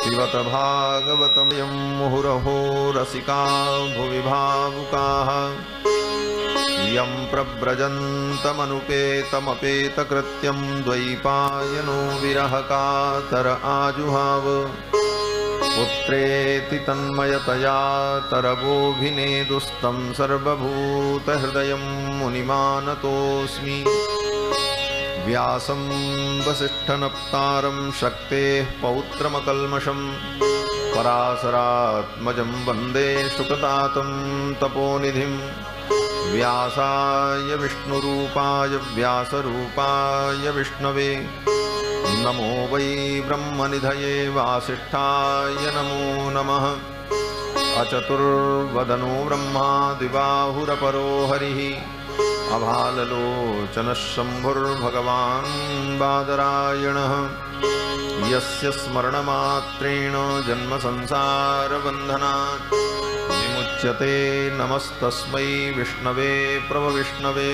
पिबत भागवतमयं मुहुरहो रसिका भुवि भावुकाः यं प्रव्रजन्तमनुपेतमपेतकृत्यं द्वैपायनो विरहकातर आजुहाव पुत्रेति तन्मयतया तरवोऽभिनेदुस्तं सर्वभूतहृदयं मुनिमानतोऽस्मि व्यासं वसिष्ठनप्तारं शक्तेः पौत्रमकल्मषं पराशरात्मजं वन्दे शुकतातं तपोनिधिं व्यासाय विष्णुरूपाय व्यासरूपाय विष्णवे नमो वै ब्रह्मनिधये वासिष्ठाय नमो नमः अचतुर्वदनो ब्रह्मा द्विबाहुरपरो हरिः अभाललोचनः शम्भुर्भगवान् बादरायणः यस्य स्मरणमात्रेण जन्मसंसारबन्धनात् विमुच्यते नमस्तस्मै विष्णवे प्रभविष्णवे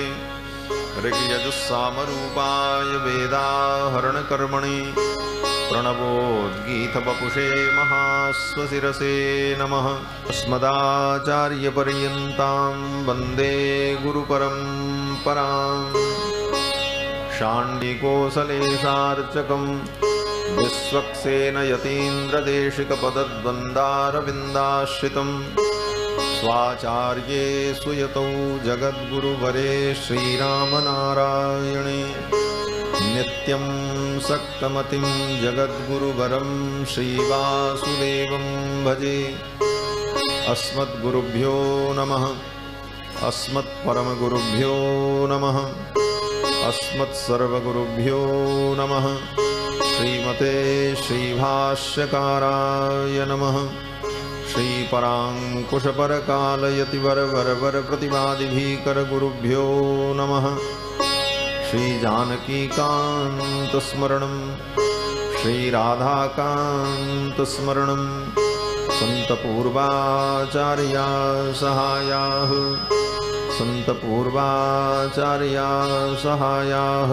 ऋग्यजुस्सामरूपाय वेदाहरणकर्मणि प्रणवोद्गीतवपुषे महास्वशिरसे नमः अस्मदाचार्यपर्यन्तां वन्दे गुरुपरम्पराम् शाण्डिकोसलेशार्चकं विश्वक्सेनयतीन्द्रदेशिकपदद्वन्द्वारविन्दाश्रितं स्वाचार्ये सुयतौ जगद्गुरुवरे श्रीरामनारायणे नित्यं सक्तमतिं जगद्गुरुवरं श्रीवासुदेवं भजे। अस्मद्गुरुभ्यो नमः, अस्मत्परमगुरुभ्यो नमः, अस्मत्सर्वगुरुभ्यो नमः। श्रीमते श्रीभाष्यकाराय नमः। श्रीपराङ्कुशपरकालयतिवरवरप्रतिवादिभीकरगुरुभ्यो नमः। श्रीजानकीकान्तस्मरणं श्रीराधाकान्तस्मरणं सन्तपूर्वाचार्या सहायाः सन्तपूर्वाचार्या सहायाः।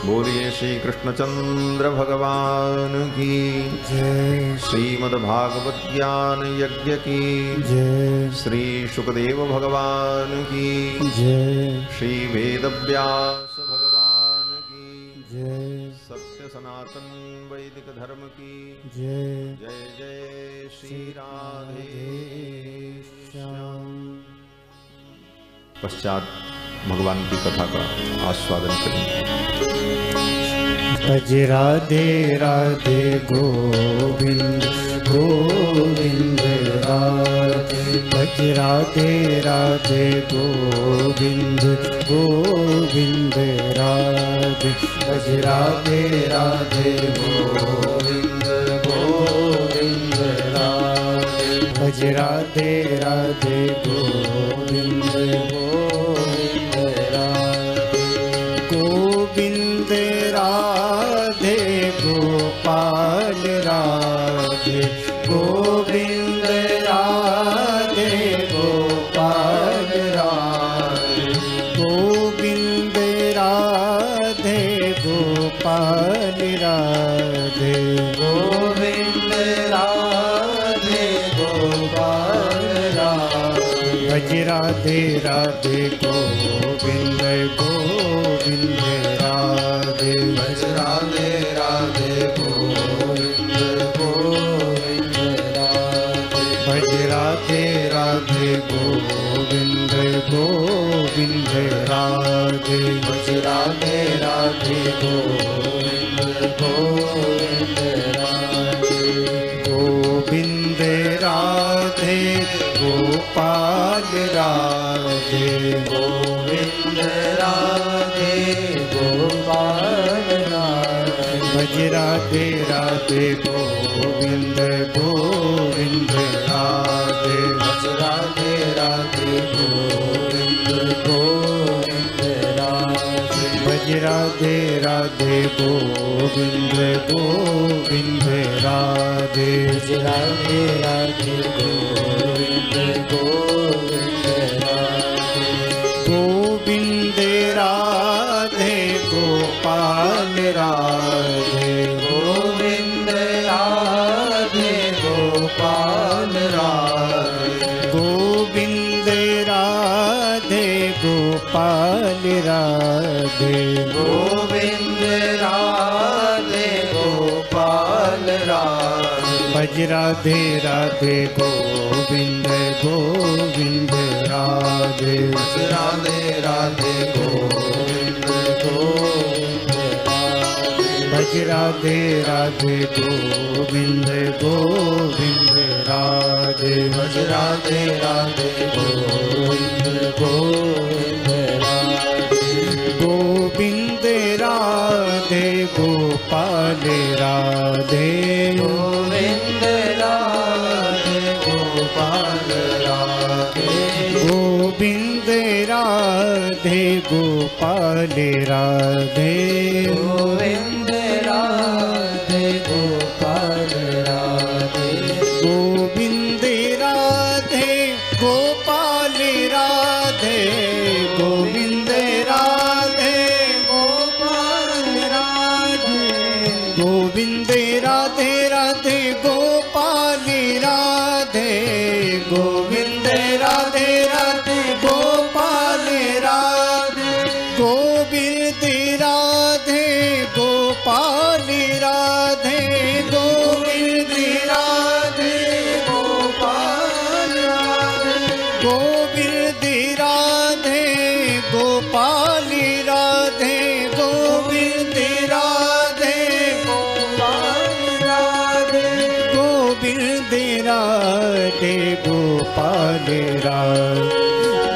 बोलिए श्री कृष्णचंद्र भगवान की जय। श्रीमद्भागवत ज्ञान यज्ञ की जय। श्री शुकदेव भगवान की जय। श्री वेदव्यास भगवान की जय। सत्य सनातन वैदिक धर्म की जय। जय जय श्री राधे श्याम। पश्चात भगवान की कथा का आस्वादन करेंगे। भज राधे राधे गोविंद गोविंद राधे। भज राधे राधे गोविंद गोविंद राधे। भज राधे राधे गोविंद गोविंद राधे। भज राधे राधे गोविंद गोविंद राधे। गोविंद राधे गोपाल राधे। गोविंद राधे गोपाल राधे। गोविंद राधे गोपाल राधे। गोविंद राधे गोपाल राधे। भज राधे राधे गोविंद गोविंद राधे। भज राधे राधे गोविंद गोविंद राधे। भज राधे राधे गोविंद गोविंद राधे। भज राधे राधे गोविंद गोविंद राधे। गोविंद राधे गोपाल राधे। गोविंद राधे गोपाल राधे। भज राधे राधे गोविंद गोविंद राधे। भज राधे राधे गोविंद गोविंद राधे। भज राधे राधे गोविंद गोविंद राधे। भज राधे राधे गोविंद गोविंद राधे। गोविंद राधे गोपाल राधे। गोविंद राधे गोपाल राधे गोविंद राधे गोपाल राधे भज राधे राधे गोविंद गोविंद राधे राधे राधे गोविंद गोविंद भज राधे राधे गोविंद गोविंद राधे भज राधे राधे गोविंद गोविंद राधे गोविंद राधे गोपाल राधे गोविंद राधे गोपाल राधे गोविंद राधे गोपाल राधे गोविंद राधे गोपाल राधे गोविंद राधे गोपाल राधे गोविंद राधे गोपाल राधे गोविंद राधे राधे गोपाल राधे गोविंद राधे राधे गोपाल राधे गोविंद राधे गोपाल राधे गोविंद राधे गोपाल राधे गोविंद राधे गोपाल राधे गोविंद राधे गोपाल राधे गोविंद राधे गोपाल राधे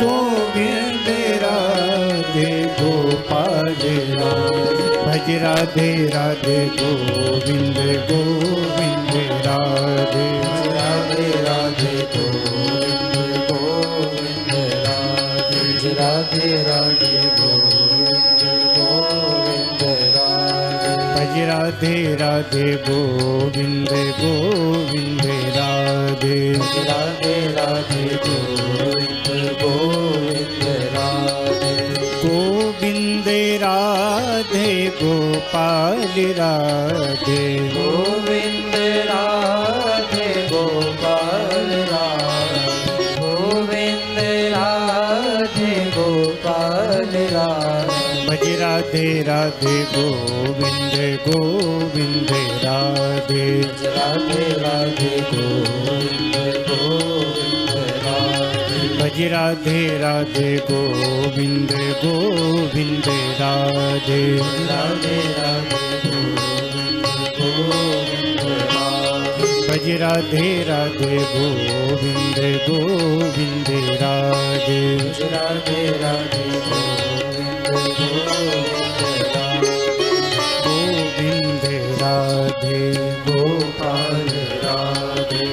गोविंद राधे गोपाल राधे भज राधे राधे गोविंद गोविंद राधे राधे राधे गोविंद गोविंद राधे राधे राधे गोविंद गोविंद राधे भज राधे राधे गोविंद गोविंद राधे राधे राधे गोविंद गोविंद राधे गोविंद राधे गोपाल राधे गोविंद राधे गोपाल राधे गोविंद राधे गोपाल राधे भज राधे राधे गोविंद गोविंद राधे राधे राधे गोविंद गोविंद राधे भज राधे राधे गोविंद गोविंद राधे राधे राधे गोविंद गोविंद राधे भज राधे राधे गोविंद गोविंद राधे राधे राधे गोविंद गोविंद राधे गोविंद राधे गोपाल राधे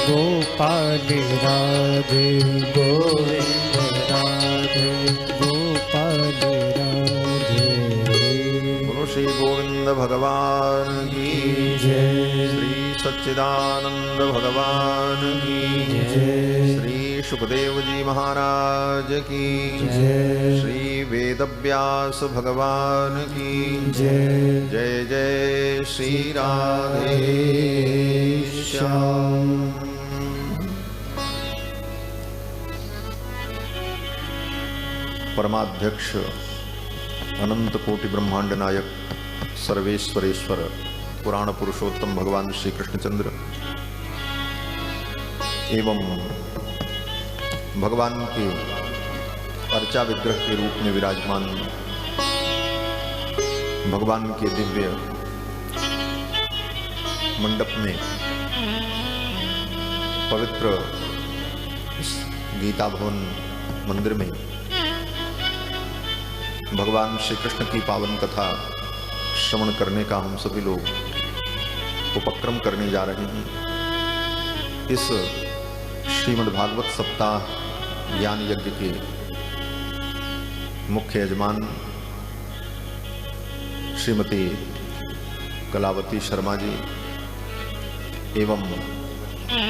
गोपाल राधे गोविंद राधे गोपाल राधे बोलो श्री गोविंद भगवान की जय श्री सच्चिदानंद भगवान की जय श्री सुखदेव जी महाराज की जय श्री वेदव्यास भगवान की जय जय जय श्री राधे श्याम परमाध्यक्ष अनंत कोटि ब्रह्मांड नायक सर्वेश्वरेश्वर पुराण पुरुषोत्तम भगवान श्री कृष्णचंद्र एवं भगवान के अर्चा विग्रह के रूप में विराजमान भगवान के दिव्य मंडप में पवित्र इस गीता भवन मंदिर में भगवान श्री कृष्ण की पावन कथा श्रवण करने का हम सभी लोग उपक्रम करने जा रहे हैं। इस श्रीमद् भागवत सप्ताह ज्ञान यज्ञ के मुख्य यजमान श्रीमती कलावती शर्मा जी एवं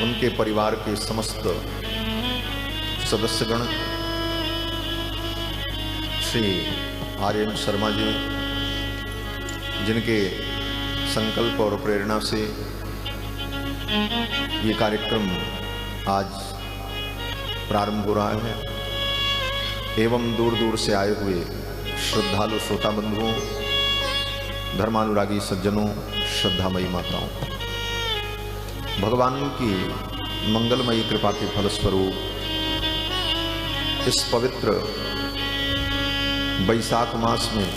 उनके परिवार के समस्त सदस्यगण, श्री आर्यन शर्मा जी जिनके संकल्प और प्रेरणा से ये कार्यक्रम आज प्रारंभ हो रहा है, एवं दूर दूर से आए हुए श्रद्धालु श्रोता बंधुओं, धर्मानुरागी सज्जनों, श्रद्धामयी माताओं, भगवान की मंगलमयी कृपा के फलस्वरूप इस पवित्र वैशाख मास में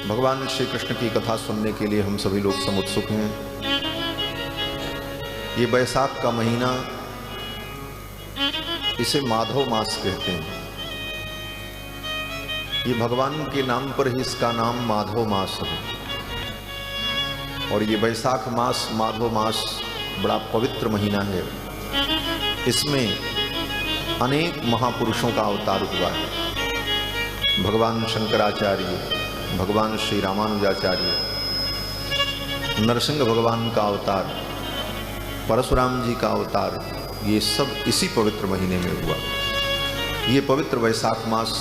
भगवान श्री कृष्ण की कथा सुनने के लिए हम सभी लोग समुत्सुक हैं। ये वैशाख का महीना, इसे माधव मास कहते हैं। ये भगवान के नाम पर ही इसका नाम माधव मास है। और ये वैशाख मास, माधव मास बड़ा पवित्र महीना है। इसमें अनेक महापुरुषों का अवतार हुआ है। भगवान शंकराचार्य, भगवान श्री रामानुजाचार्य, नरसिंह भगवान का अवतार, परशुराम जी का अवतार, ये सब इसी पवित्र महीने में हुआ। ये पवित्र वैशाख मास,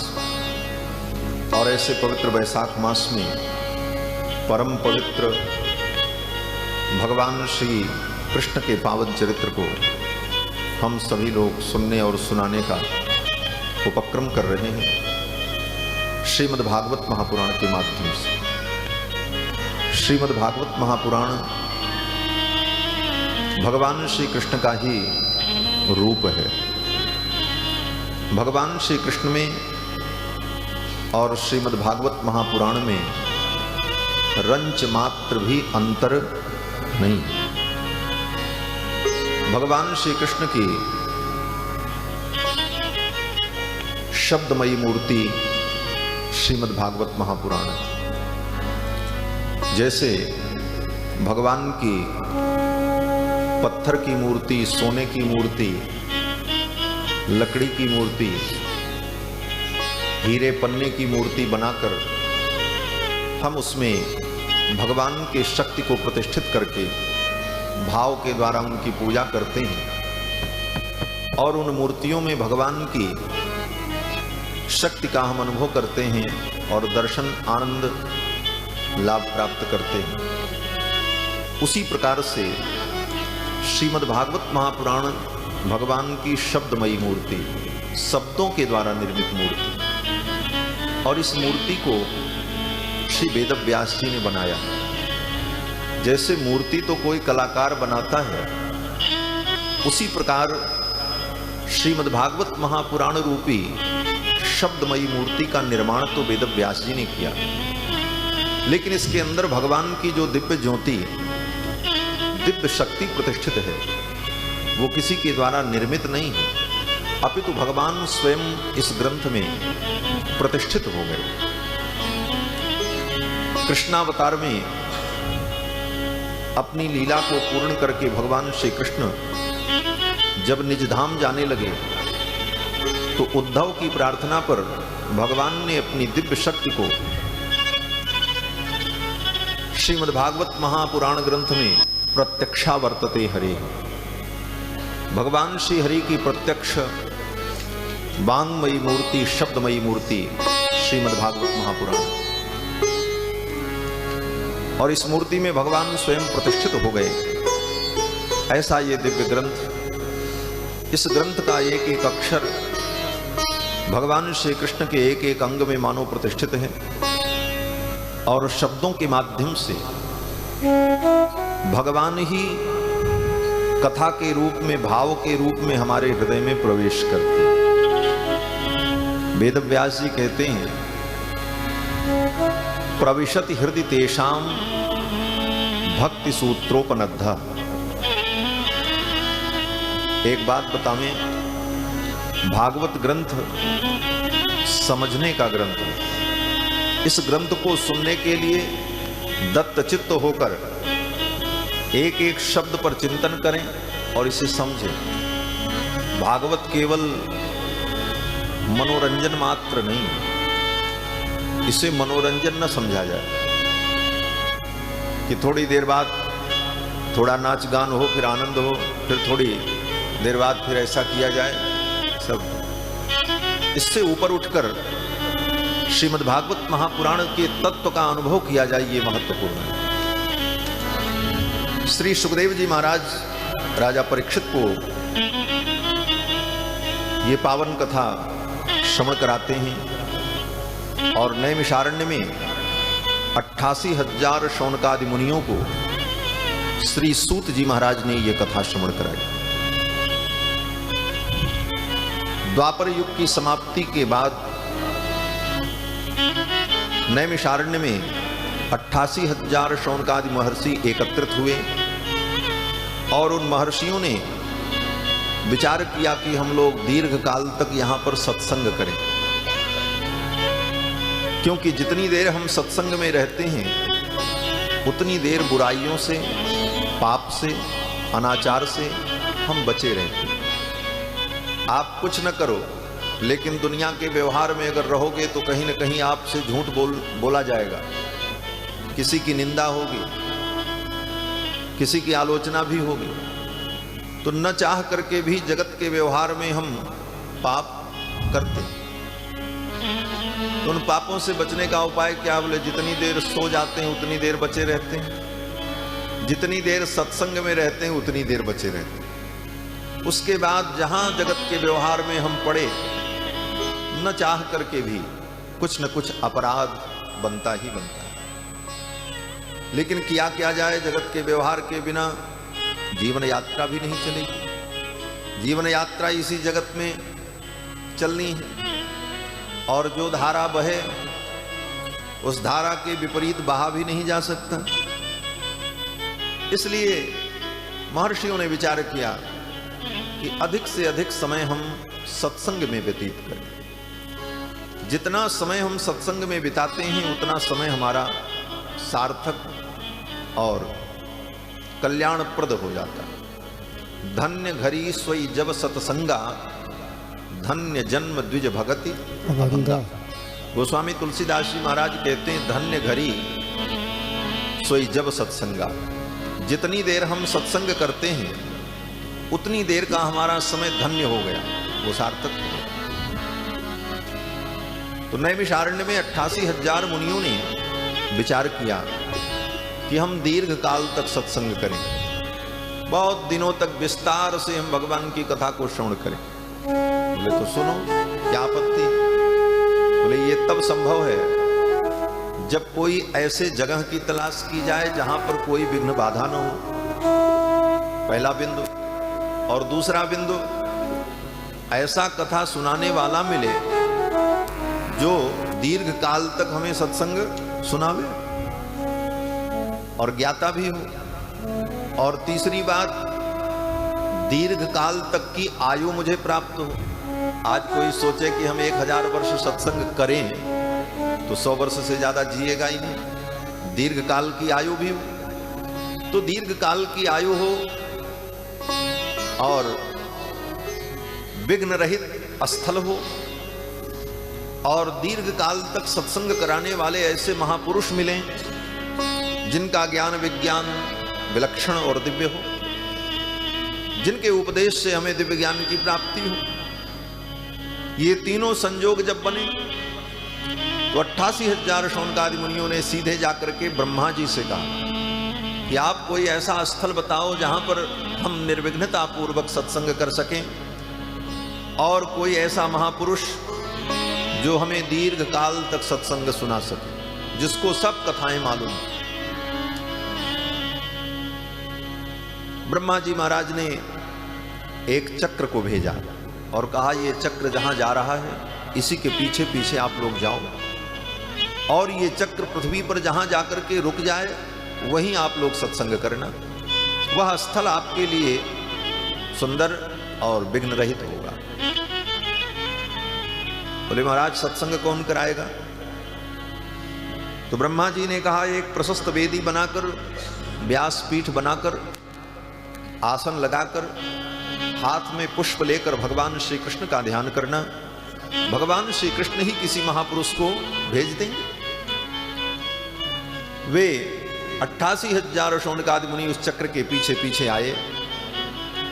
और ऐसे पवित्र वैशाख मास में परम पवित्र भगवान श्री कृष्ण के पावन चरित्र को हम सभी लोग सुनने और सुनाने का उपक्रम कर रहे हैं श्रीमद् भागवत महापुराण के माध्यम से। श्रीमद् भागवत महापुराण भगवान श्री कृष्ण का ही रूप है। भगवान श्री कृष्ण में और श्रीमद् भागवत महापुराण में रंच मात्र भी अंतर नहीं। भगवान श्री कृष्ण की शब्दमयी मूर्ति श्रीमद् भागवत महापुराण, जैसे भगवान की पत्थर की मूर्ति, सोने की मूर्ति, लकड़ी की मूर्ति, हीरे पन्ने की मूर्ति बनाकर हम उसमें भगवान के शक्ति को प्रतिष्ठित करके भाव के द्वारा उनकी पूजा करते हैं और उन मूर्तियों में भगवान की शक्ति का हम अनुभव करते हैं और दर्शन आनंद लाभ प्राप्त करते हैं। उसी प्रकार से श्रीमद् भागवत महापुराण भगवान की शब्दमयी मूर्ति, शब्दों के द्वारा निर्मित मूर्ति, और इस मूर्ति को श्री वेदव्यास जी ने बनाया। जैसे मूर्ति तो कोई कलाकार बनाता है, उसी प्रकार श्रीमद् भागवत महापुराण रूपी शब्दमयी मूर्ति का निर्माण तो वेदव्यास जी ने किया, लेकिन इसके अंदर भगवान की जो दिव्य ज्योति, दिव्य शक्ति प्रतिष्ठित है, वो किसी के द्वारा निर्मित नहीं है, अपितु भगवान स्वयं इस ग्रंथ में प्रतिष्ठित हो गए। कृष्णावतार में अपनी लीला को पूर्ण करके भगवान श्री कृष्ण जब निज धाम जाने लगे तो उद्धव की प्रार्थना पर भगवान ने अपनी दिव्य शक्ति को श्रीमद् भागवत महापुराण ग्रंथ में प्रत्यक्षावर्तते हरि, भगवान श्री हरि की प्रत्यक्ष वांगमयी मूर्ति, शब्दमयी मूर्ति श्रीमद् भागवत महापुराण, और इस मूर्ति में भगवान स्वयं प्रतिष्ठित हो गए। ऐसा ये दिव्य ग्रंथ, इस ग्रंथ का एक एक अक्षर भगवान श्री कृष्ण के एक एक अंग में मानो प्रतिष्ठित है और शब्दों के माध्यम से भगवान ही कथा के रूप में, भाव के रूप में हमारे हृदय में प्रवेश करते हैं। वेदव्यास जी कहते हैं, प्रविशति हृदय तेषाम भक्ति सूत्रोपनद्धा। एक बात बतावें, भागवत ग्रंथ समझने का ग्रंथ है। इस ग्रंथ को सुनने के लिए दत्तचित्त होकर एक एक शब्द पर चिंतन करें और इसे समझें। भागवत केवल मनोरंजन मात्र नहीं, इसे मनोरंजन न समझा जाए कि थोड़ी देर बाद थोड़ा नाच गान हो, फिर आनंद हो, फिर थोड़ी देर बाद फिर ऐसा किया जाए। सब इससे ऊपर उठकर श्रीमद् भागवत महापुराण के तत्व का अनुभव किया जाए, ये महत्वपूर्ण है। श्री सुखदेव जी महाराज राजा परीक्षित को ये पावन कथा श्रवण कराते हैं और नैमिषारण्य में 88,000 शौनकादि मुनियों को श्री सूत जी महाराज ने यह कथा श्रवण कराई। द्वापर युग की समाप्ति के बाद नैमिषारण्य में 88,000 शौनकादि महर्षि एकत्रित हुए और उन महर्षियों ने विचार किया कि हम लोग दीर्घ काल तक यहां पर सत्संग करें, क्योंकि जितनी देर हम सत्संग में रहते हैं उतनी देर बुराइयों से, पाप से, अनाचार से हम बचे रहते हैं। आप कुछ न करो लेकिन दुनिया के व्यवहार में अगर रहोगे तो कहीं न कहीं आपसे झूठ बोला जाएगा, किसी की निंदा होगी, किसी की आलोचना भी होगी। तो न चाह करके भी जगत के व्यवहार में हम पाप करते हैं। तो उन पापों से बचने का उपाय क्या? बोले जितनी देर सो जाते हैं उतनी देर बचे रहते हैं, जितनी देर सत्संग में रहते हैं उतनी देर बचे रहते हैं। उसके बाद जहां जगत के व्यवहार में हम पड़े, न चाह करके भी कुछ न कुछ अपराध बनता ही बनता है। लेकिन किया क्या जाए, जगत के व्यवहार के बिना जीवन यात्रा भी नहीं चलेगी। जीवन यात्रा इसी जगत में चलनी है और जो धारा बहे उस धारा के विपरीत बहा भी नहीं जा सकता। इसलिए महर्षियों ने विचार किया कि अधिक से अधिक समय हम सत्संग में व्यतीत करें। जितना समय हम सत्संग में बिताते हैं उतना समय हमारा सार्थक और कल्याणप्रद हो जाता है। धन्य घरी सोई जब सत्संगा, धन्य जन्म द्विज भगति अभंगा। गोस्वामी तुलसीदास जी महाराज कहते हैं धन्य घरी सोई जब सत्संगा। जितनी देर हम सत्संग करते हैं उतनी देर का हमारा समय धन्य हो गया, वो सार्थक हो गया। तो नैमिषारण्य में 88,000 मुनियों ने विचार किया कि हम दीर्घ काल तक सत्संग करें, बहुत दिनों तक विस्तार से हम भगवान की कथा को श्रवण करें। बोले तो सुनो, क्या आपत्ति? बोले ये तब संभव है जब कोई ऐसे जगह की तलाश की जाए जहां पर कोई विघ्न बाधा न हो, पहला बिंदु। और दूसरा बिंदु, ऐसा कथा सुनाने वाला मिले जो दीर्घ काल तक हमें सत्संग सुनावे और ज्ञाता भी हो। और तीसरी बात, दीर्घ काल तक की आयु मुझे प्राप्त हो। आज कोई सोचे कि हम 1000 वर्ष सत्संग करें तो 100 वर्ष से ज्यादा जिएगा ही नहीं। दीर्घ काल की आयु भी हो। तो दीर्घ काल की आयु हो और विघ्न रहित स्थल हो और दीर्घ काल तक सत्संग कराने वाले ऐसे महापुरुष मिलें जिनका ज्ञान विज्ञान विलक्षण और दिव्य हो, जिनके उपदेश से हमें दिव्य ज्ञान की प्राप्ति हो। ये तीनों संयोग जब बने तो 88,000 शौनकादि मुनियों ने सीधे जाकर के ब्रह्मा जी से कहा कि आप कोई ऐसा स्थल बताओ जहां पर हम निर्विघ्नता पूर्वक सत्संग कर सकें और कोई ऐसा महापुरुष जो हमें दीर्घ काल तक सत्संग सुना सके, जिसको सब कथाएं मालूम। ब्रह्मा जी महाराज ने एक चक्र को भेजा और कहा ये चक्र जहां जा रहा है इसी के पीछे पीछे आप लोग जाओ और ये चक्र पृथ्वी पर जहां जाकर के रुक जाए वहीं आप लोग सत्संग करना। वह स्थल आपके लिए सुंदर और विघ्न रहित होगा। बोले महाराज सत्संग कौन कराएगा? तो ब्रह्मा जी ने कहा एक प्रशस्त वेदी बनाकर, व्यासपीठ बनाकर, आसन लगाकर, हाथ में पुष्प लेकर भगवान श्री कृष्ण का ध्यान करना। भगवान श्री कृष्ण ही किसी महापुरुष को भेज देंगे। वे 88,000 शौनकादि मुनि उस चक्र के पीछे पीछे आए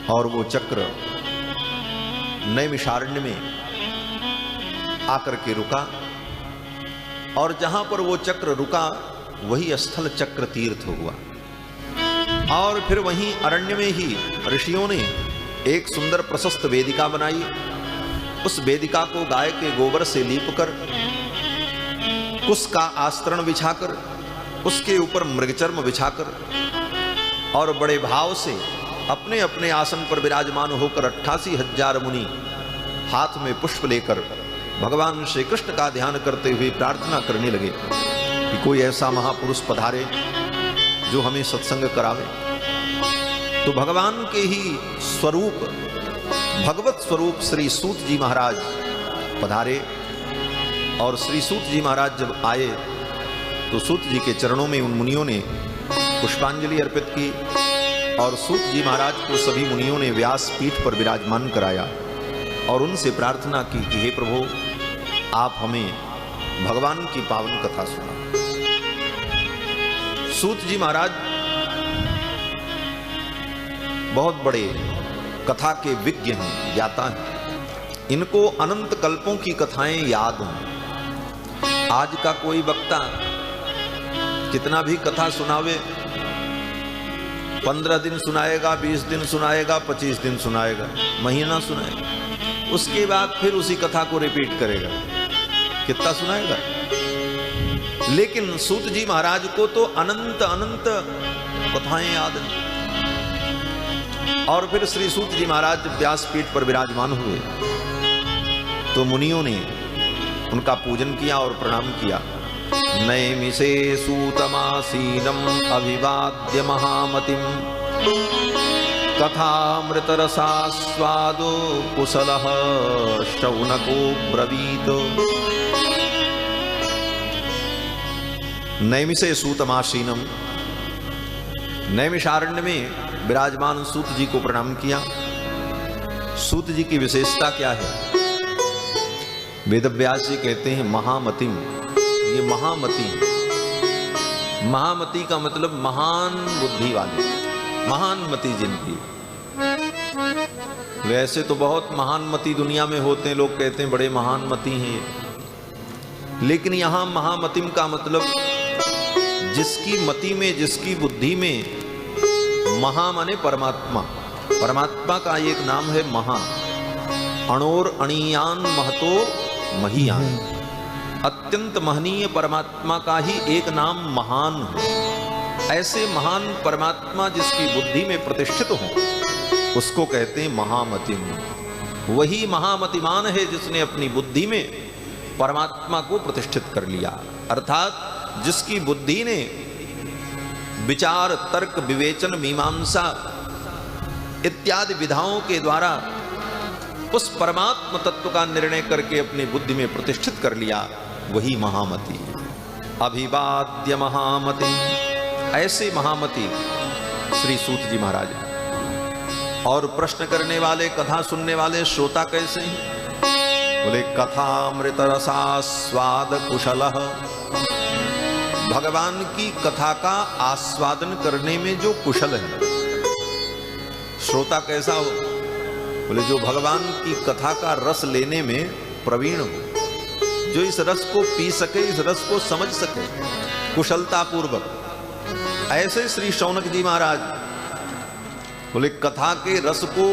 और वो चक्र नैमिषारण्य में आकर के रुका और जहां पर वो चक्र रुका वही स्थल चक्र तीर्थ हुआ। और फिर वहीं अरण्य में ही ऋषियों ने एक सुंदर प्रशस्त वेदिका बनाई उस वेदिका को गाय के गोबर से लीप कर, कुश का आस्तरण बिछाकर, उसके ऊपर मृगचर्म बिछाकर और बड़े भाव से अपने अपने आसन पर विराजमान होकर 88,000 मुनि हाथ में पुष्प लेकर भगवान श्री कृष्ण का ध्यान करते हुए प्रार्थना करने लगे कि कोई ऐसा महापुरुष पधारे जो हमें सत्संग करावे। तो भगवान के ही स्वरूप, भगवत स्वरूप श्री सूत जी महाराज पधारे। और श्री सूत जी महाराज जब आए तो सूत जी के चरणों में उन मुनियों ने पुष्पांजलि अर्पित की और सूत जी महाराज को सभी मुनियों ने व्यास पीठ पर विराजमान कराया और उनसे प्रार्थना की कि हे प्रभु, आप हमें भगवान की पावन कथा सुना। सूत जी महाराज बहुत बड़े कथा के विज्ञ हैं, ज्ञाता हैं। इनको अनंत कल्पों की कथाएं याद हैं। आज का कोई वक्ता कितना भी कथा सुनावे, 15 दिन सुनाएगा, 20 दिन सुनाएगा, 25 दिन सुनाएगा, महीना सुनाएगा, उसके बाद फिर उसी कथा को रिपीट करेगा। कितना सुनाएगा? लेकिन सूत जी महाराज को तो अनंत अनंत कथाएं याद हैं। और फिर श्री सूत जी महाराज व्यासपीठ पर विराजमान हुए तो मुनियों ने उनका पूजन किया और प्रणाम किया। नैमिषे सूतमासीनम अभिवाद्य महामतिम कथामृत रसास्वादो कुशलः शौनको ब्रवीत। नैमिषे सूतमासीनम, नैमिषारण्य में विराजमान सूत जी को प्रणाम किया। सूत जी की विशेषता क्या है? वेदव्यास जी कहते हैं महामतिम, ये महामती, महामती का मतलब महान बुद्धि वाले, महान मति जिनकी। वैसे तो बहुत महान मति दुनिया में होते हैं, लोग कहते हैं बड़े महान मति हैं, लेकिन यहां महामतिम का मतलब जिसकी मति में, जिसकी बुद्धि में, महा माने परमात्मा, परमात्मा का एक नाम है महा। अणोर अणियान महतो महीयान, अत्यंत महनीय परमात्मा का ही एक नाम महान है। ऐसे महान परमात्मा जिसकी बुद्धि में प्रतिष्ठित हो उसको कहते हैं महामतिम। वही महामतिमान है जिसने अपनी बुद्धि में परमात्मा को प्रतिष्ठित कर लिया, अर्थात जिसकी बुद्धि ने विचार, तर्क, विवेचन, मीमांसा इत्यादि विधाओं के द्वारा उस परमात्म तत्व का निर्णय करके अपनी बुद्धि में प्रतिष्ठित कर लिया, वही महामति। अभिवाद्य महामति, ऐसे महामति श्री सूत जी महाराज हैं। और प्रश्न करने वाले, कथा सुनने वाले श्रोता कैसे हैं? बोले कथामृत रसास्वाद कुशलः, भगवान की कथा का आस्वादन करने में जो कुशल है। श्रोता कैसा हो? बोले जो भगवान की कथा का रस लेने में प्रवीण हो, जो इस रस को पी सके, इस रस को समझ सके कुशलता पूर्वक। ऐसे श्री शौनक जी महाराज बोले कथा के रस को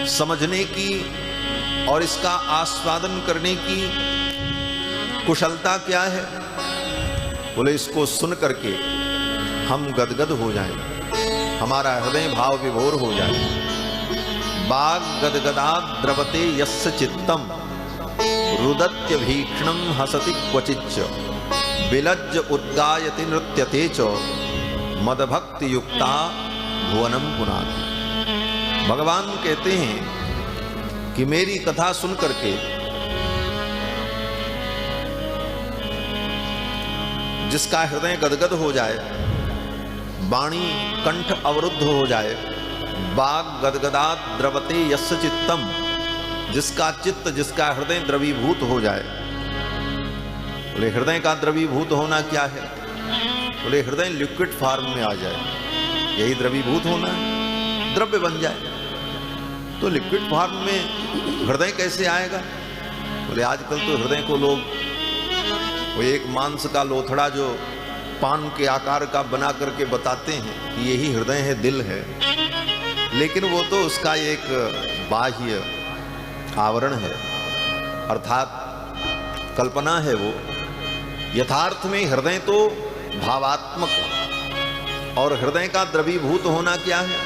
समझने की और इसका आस्वादन करने की कुशलता क्या है? बोले इसको सुन करके हम गदगद हो जाएं, हमारा हृदय भाव विभोर हो जाए। बाग गदगदा द्रवते यस्य चित्तम रुदत्य भीक्षणं हसति क्वचिच्च विलज्ज उद्गायति नृत्यते च मदभक्ति युक्ता भुवनम पुनाति। भगवान कहते हैं कि मेरी कथा सुन करके जिसका हृदय गदगद हो जाए, वाणी कंठ अवरुद्ध हो जाए, बाग गदगदात द्रवते यस्य चित्तम, जिसका चित्त, जिसका हृदय द्रवीभूत हो जाए। बोले हृदय का द्रवीभूत होना क्या है? बोले हृदय लिक्विड फॉर्म में आ जाए, यही द्रवीभूत होना है, द्रव्य बन जाए। तो लिक्विड फॉर्म में हृदय कैसे आएगा? बोले आजकल तो हृदय को लोग वो एक मांस का लोथड़ा जो पान के आकार का बना करके बताते हैं कि यही हृदय है, दिल है, लेकिन वो तो उसका एक बाह्य आवरण है, अर्थात कल्पना है वो। यथार्थ में हृदय तो भावात्मक है, और हृदय का द्रवीभूत होना क्या है?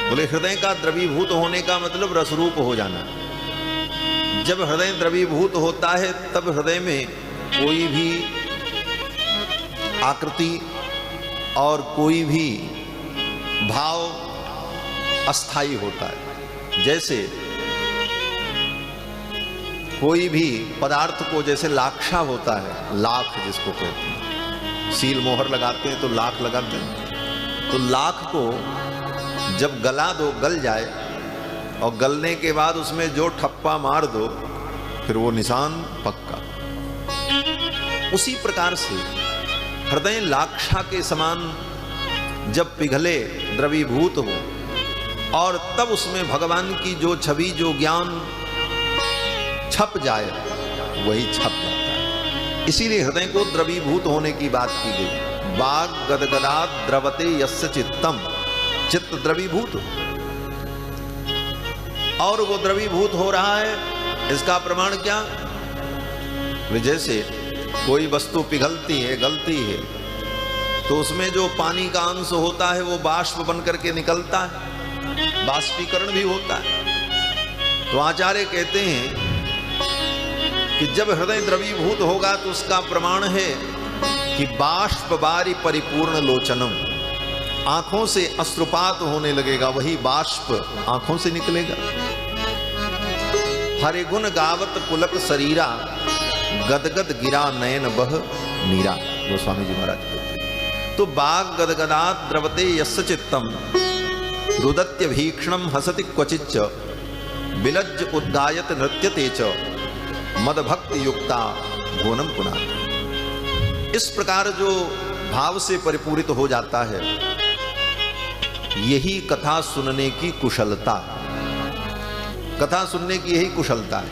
बोले हृदय का द्रवीभूत होने का मतलब रसरूप हो जाना। जब हृदय द्रवीभूत होता है तब हृदय में कोई भी आकृति और कोई भी भाव अस्थाई होता है। जैसे कोई भी पदार्थ को, जैसे लाक्षा होता है, लाख जिसको कहते हैं, सील मोहर लगाते हैं तो लाख लगाते हैं, तो लाख को जब गला दो, गल जाए, और गलने के बाद उसमें जो ठप्पा मार दो फिर वो निशान पक्का। उसी प्रकार से हृदय लाक्षा के समान जब पिघले, द्रवीभूत हो, और तब उसमें भगवान की जो छवि, जो ज्ञान छप जाए, वही छप जाता है। इसीलिए हृदय को द्रवीभूत होने की बात की गई। वाग गदगदात् द्रवते यस्य चित्तम, चित्त द्रवीभूत हो, और वो द्रवीभूत हो रहा है, इसका प्रमाण क्या? जैसे कोई वस्तु पिघलती है, गलती है, तो उसमें जो पानी का अंश होता है वो बाष्प बन करके निकलता है, बाष्पीकरण भी होता है। तो आचार्य कहते हैं कि जब हृदय द्रवीभूत होगा तो उसका प्रमाण है कि बाष्प बारी परिपूर्ण लोचनम, आंखों से अश्रुपात होने लगेगा, वही बाष्प आंखों से निकलेगा। हरि गुण गावत पुलक शरीरा, गदगद गिरा नयन बह नीरा, गोस्वामी जी महाराज कहते हैं। तो बाग गदगदात् द्रवते यस्य चित्तम, रुदत्य भीक्षणम हसति क्वचिच्च, विलज्ज उद्गायत नृत्यते च, मद भक्ति युक्ता भुवनम पुनाति। इस प्रकार जो भाव से परिपूरित हो जाता है, यही कथा सुनने की कुशलता। कथा सुनने की यही कुशलता है।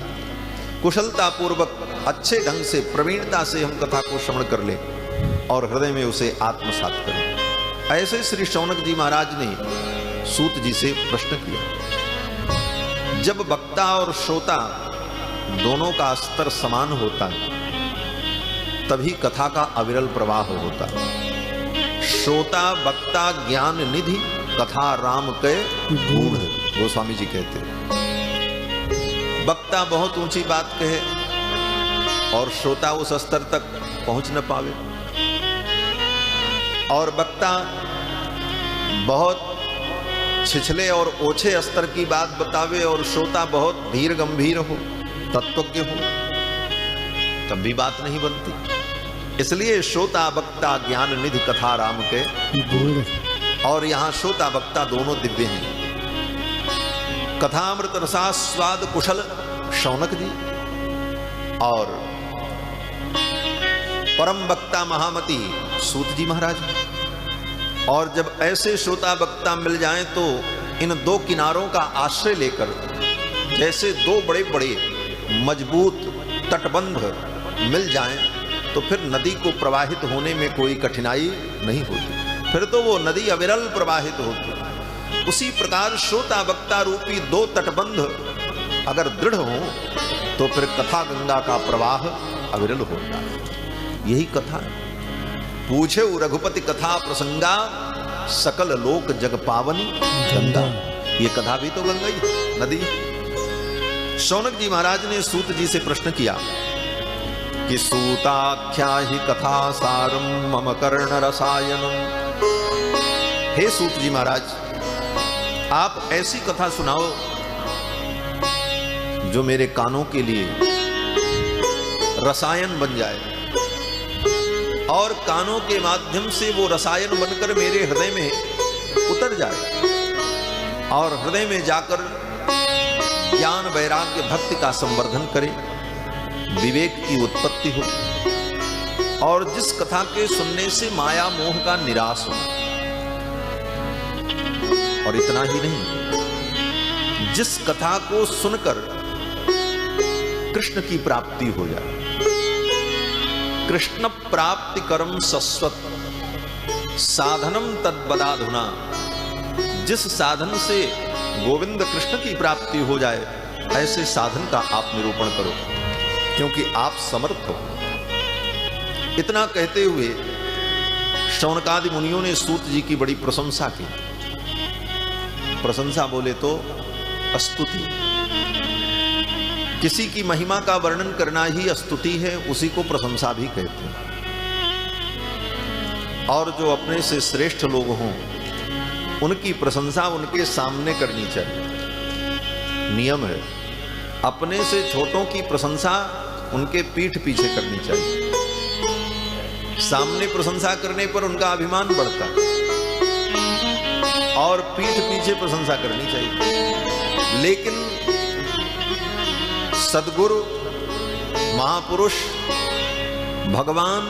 कुशलता पूर्वक अच्छे ढंग से, प्रवीणता से हम कथा को श्रवण कर लें और हृदय में उसे आत्मसात करें। ऐसे श्री शौनक जी महाराज ने सूत जी से प्रश्न किया। जब वक्ता और श्रोता दोनों का स्तर समान होता है, तभी कथा का अविरल प्रवाह होता है। श्रोता वक्ता ज्ञान निधि, कथा राम के गूढ़, गोस्वामी जी कहते हैं। वक्ता बहुत ऊंची बात कहे और श्रोता उस स्तर तक पहुंच न पावे, और वक्ता बहुत छिछले और ओछे स्तर की बात बतावे और श्रोता बहुत धीर गंभीर हो, तत्वज्ञ हो, तब भी बात नहीं बनती। इसलिए श्रोता वक्ता ज्ञान निधि, कथा राम के गूढ़, और यहां श्रोता वक्ता दोनों दिव्य हैं। कथामृत रसास्वाद कुशल शौनक जी, और परम वक्ता महामती सूत जी महाराज। और जब ऐसे श्रोता वक्ता मिल जाएं तो इन दो किनारों का आश्रय लेकर, जैसे दो बड़े बड़े मजबूत तटबंध मिल जाएं, तो फिर नदी को प्रवाहित होने में कोई कठिनाई नहीं होती, फिर तो वो नदी अविरल प्रवाहित होती। उसी प्रकार श्रोता वक्ता रूपी दो तटबंध अगर दृढ़ हो तो फिर कथा गंगा का प्रवाह अविरल होता है। यही कथा है। पूछे रघुपति कथा प्रसंगा, सकल लोक जग पावनी गंगा। ये कथा भी तो गंगा ही नदी। शौनक जी महाराज ने सूत जी से प्रश्न किया कि सूताख्या ही कथा सारम मम कर्ण रसायनम। हे सूत जी महाराज, आप ऐसी कथा सुनाओ जो मेरे कानों के लिए रसायन बन जाए, और कानों के माध्यम से वो रसायन बनकर मेरे हृदय में उतर जाए, और हृदय में जाकर ज्ञान वैराग्य भक्ति का संवर्धन करे, विवेक की उत्पत्ति हो, और जिस कथा के सुनने से माया मोह का निराश हो। और इतना ही नहीं, जिस कथा को सुनकर कृष्ण की प्राप्ति हो जाए। कृष्ण प्राप्ति कर्म सस्वत साधनम तद्बदाधुना। जिस साधन से गोविंद कृष्ण की प्राप्ति हो जाए ऐसे साधन का आप निरूपण करो, क्योंकि आप समर्थ हो। इतना कहते हुए शौनकादि मुनियों ने सूत जी की बड़ी प्रशंसा की। प्रशंसा बोले तो स्तुति। किसी की महिमा का वर्णन करना ही स्तुति है, उसी को प्रशंसा भी कहते हैं। और जो अपने से श्रेष्ठ लोग हों, उनकी प्रशंसा उनके सामने करनी चाहिए। नियम है, अपने से छोटों की प्रशंसा उनके पीठ पीछे करनी चाहिए। सामने प्रशंसा करने पर उनका अभिमान बढ़ता और पीठ पीछे प्रशंसा करनी चाहिए। लेकिन सद्गुरु, महापुरुष, भगवान,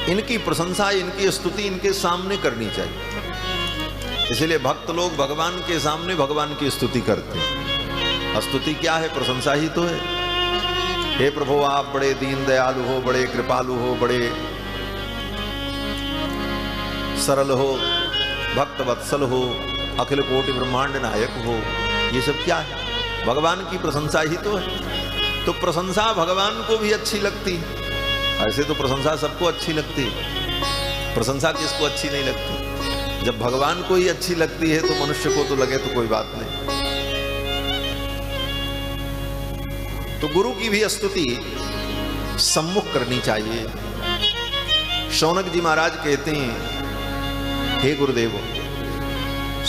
इनकी प्रशंसा, इनकी स्तुति इनके सामने करनी चाहिए। इसलिए भक्त लोग भगवान के सामने भगवान की स्तुति करते हैं। स्तुति क्या है? प्रशंसा ही तो है। हे प्रभु, आप बड़े दीन दयालु हो, बड़े कृपालु हो, बड़े सरल हो, भक्त वत्सल हो, अखिल कोटि ब्रह्मांड नायक हो। ये सब क्या है? भगवान की प्रशंसा ही तो है। तो प्रशंसा भगवान को भी अच्छी लगती है। ऐसे तो प्रशंसा सबको अच्छी लगती है, प्रशंसा किसको अच्छी नहीं लगती? जब भगवान को ही अच्छी लगती है तो मनुष्य को तो लगे तो कोई बात नहीं। तो गुरु की भी स्तुति सम्मुख करनी चाहिए। शौनक जी महाराज कहते हैं, हे गुरुदेव,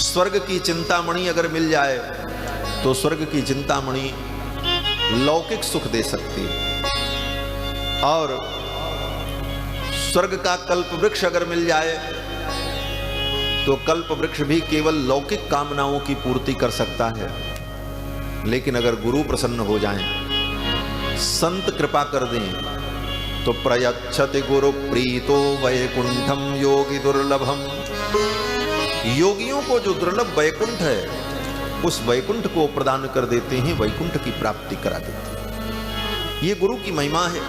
स्वर्ग की चिंतामणि अगर मिल जाए तो स्वर्ग की चिंतामणि लौकिक सुख दे सकती है, और स्वर्ग का कल्प वृक्ष अगर मिल जाए तो कल्प वृक्ष भी केवल लौकिक कामनाओं की पूर्ति कर सकता है। लेकिन अगर गुरु प्रसन्न हो जाएं, संत कृपा कर दें, तो प्रयच्छति गुरु प्रीतो वैकुंठम योगी दुर्लभम। योगियों को जो दुर्लभ वैकुंठ है, उस वैकुंठ को प्रदान कर देते हैं, वैकुंठ की प्राप्ति करा देते हैं। ये गुरु की महिमा है।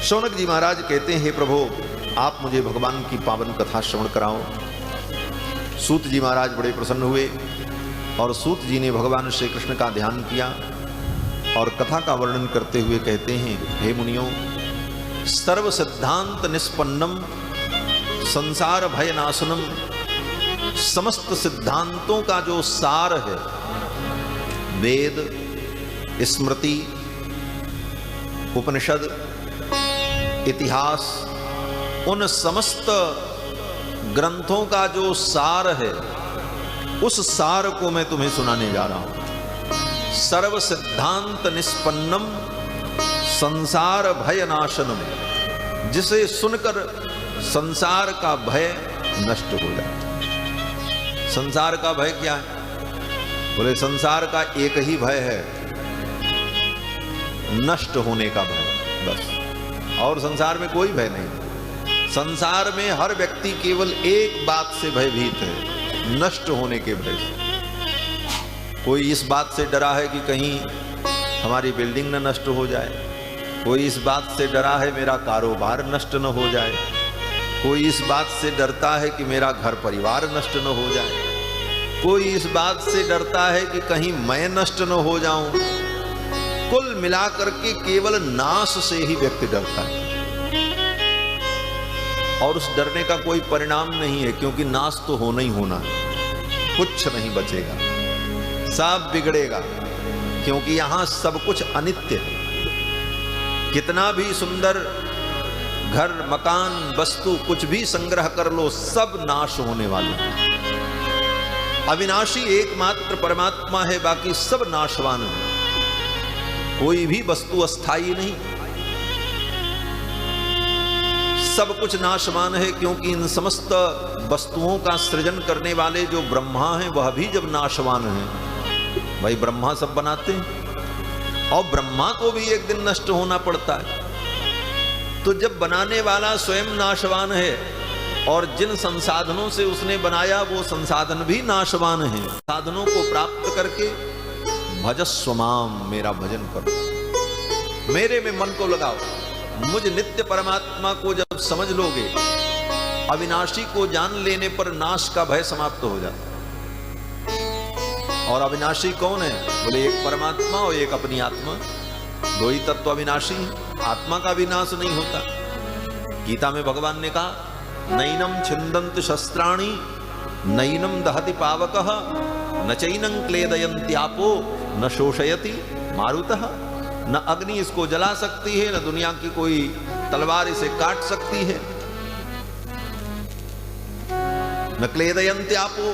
शौनक जी महाराज कहते हैं, हे प्रभु, आप मुझे भगवान की पावन कथा श्रवण कराओ। सूत जी महाराज बड़े प्रसन्न हुए और सूत जी ने भगवान श्री कृष्ण का ध्यान किया और कथा का वर्णन करते हुए कहते हैं, हे मुनियों, सर्व सिद्धांत निष्पन्नम संसार भय नाशनम। समस्त सिद्धांतों का जो सार है, वेद, स्मृति, उपनिषद, इतिहास, उन समस्त ग्रंथों का जो सार है, उस सार को मैं तुम्हें सुनाने जा रहा हूं। सर्व सिद्धांत निष्पन्नम संसार भय नाशनम, जिसे सुनकर संसार का भय नष्ट हो जाए। संसार का भय क्या है? बोले संसार का एक ही भय है, नष्ट होने का भय, बस। और संसार में कोई भय नहीं। संसार में हर व्यक्ति केवल एक बात से भयभीत है, नष्ट होने के भय से। कोई इस बात से डरा है कि कहीं हमारी बिल्डिंग न नष्ट हो जाए, कोई इस बात से डरा है मेरा कारोबार नष्ट न हो जाए, कोई इस बात से डरता है कि मेरा घर परिवार नष्ट न हो जाए, कोई इस बात से डरता है कि कहीं मैं नष्ट न हो जाऊं। कुल मिलाकर के केवल नाश से ही व्यक्ति डरता है, और उस डरने का कोई परिणाम नहीं है, क्योंकि नाश तो होना ही होना है, कुछ नहीं बचेगा, सब बिगड़ेगा, क्योंकि यहां सब कुछ अनित्य है। कितना भी सुंदर घर, मकान, वस्तु कुछ भी संग्रह कर लो, सब नाश होने वाले हैं। अविनाशी एकमात्र परमात्मा है, बाकी सब नाशवान है। कोई भी वस्तु अस्थाई नहीं, सब कुछ नाशवान है, क्योंकि इन समस्त वस्तुओं का सृजन करने वाले जो ब्रह्मा हैं, वह भी जब नाशवान हैं, भाई ब्रह्मा सब बनाते हैं, और ब्रह्मा को भी एक दिन नष्ट होना पड़ता है। तो जब बनाने वाला स्वयं नाशवान है और जिन संसाधनों से उसने बनाया वो संसाधन भी नाशवान हैं, साधनों को प्राप्त करके भजस्व माम, मेरा भजन करो, मेरे में मन को लगाओ। मुझ नित्य परमात्मा को जब समझ लोगे, अविनाशी को जान लेने पर नाश का भय समाप्त हो जाता। और अविनाशी कौन है? बोले एक परमात्मा और एक अपनी आत्मा, दो ही तत्व अविनाशी हैं। आत्मा का विनाश नहीं होता। गीता में भगवान ने कहा, नैनम छिन्दन्ति शस्त्राणि नैनम दहति पावकः न चैनं क्लेदयन्त्यापो न शोषयति मारुतः। न अग्नि इसको जला सकती है, न दुनिया की कोई तलवार इसे काट सकती है। न क्लेदयन्त्यापो,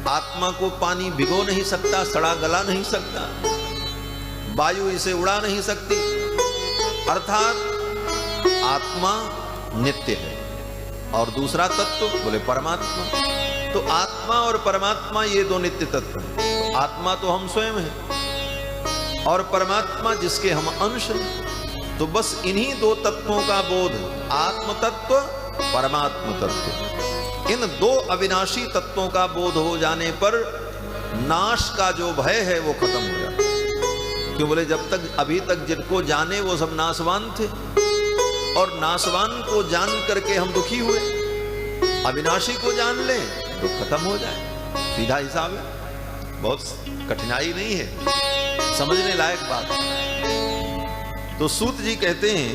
आत्मा को पानी भिगो नहीं सकता, सड़ा गला नहीं सकता, वायु इसे उड़ा नहीं सकती। अर्थात आत्मा नित्य है। और दूसरा तत्व बोले परमात्मा। तो आत्मा और परमात्मा ये दो नित्य तत्व हैं। तो आत्मा तो हम स्वयं हैं और परमात्मा जिसके हम अंश हैं। तो बस इन्हीं दो तत्वों का बोध, आत्म तत्व परमात्म तत्व, इन दो अविनाशी तत्वों का बोध हो जाने पर नाश का जो भय है वो खत्म हो जाता है। क्यों बोले जब तक अभी तक जिनको जाने वो सब नाशवान थे, और नाशवान को जान करके हम दुखी हुए। अविनाशी को जान ले तो खत्म हो जाए, सीधा हिसाब है। बहुत कठिनाई नहीं है, समझने लायक बात। तो सूत जी कहते हैं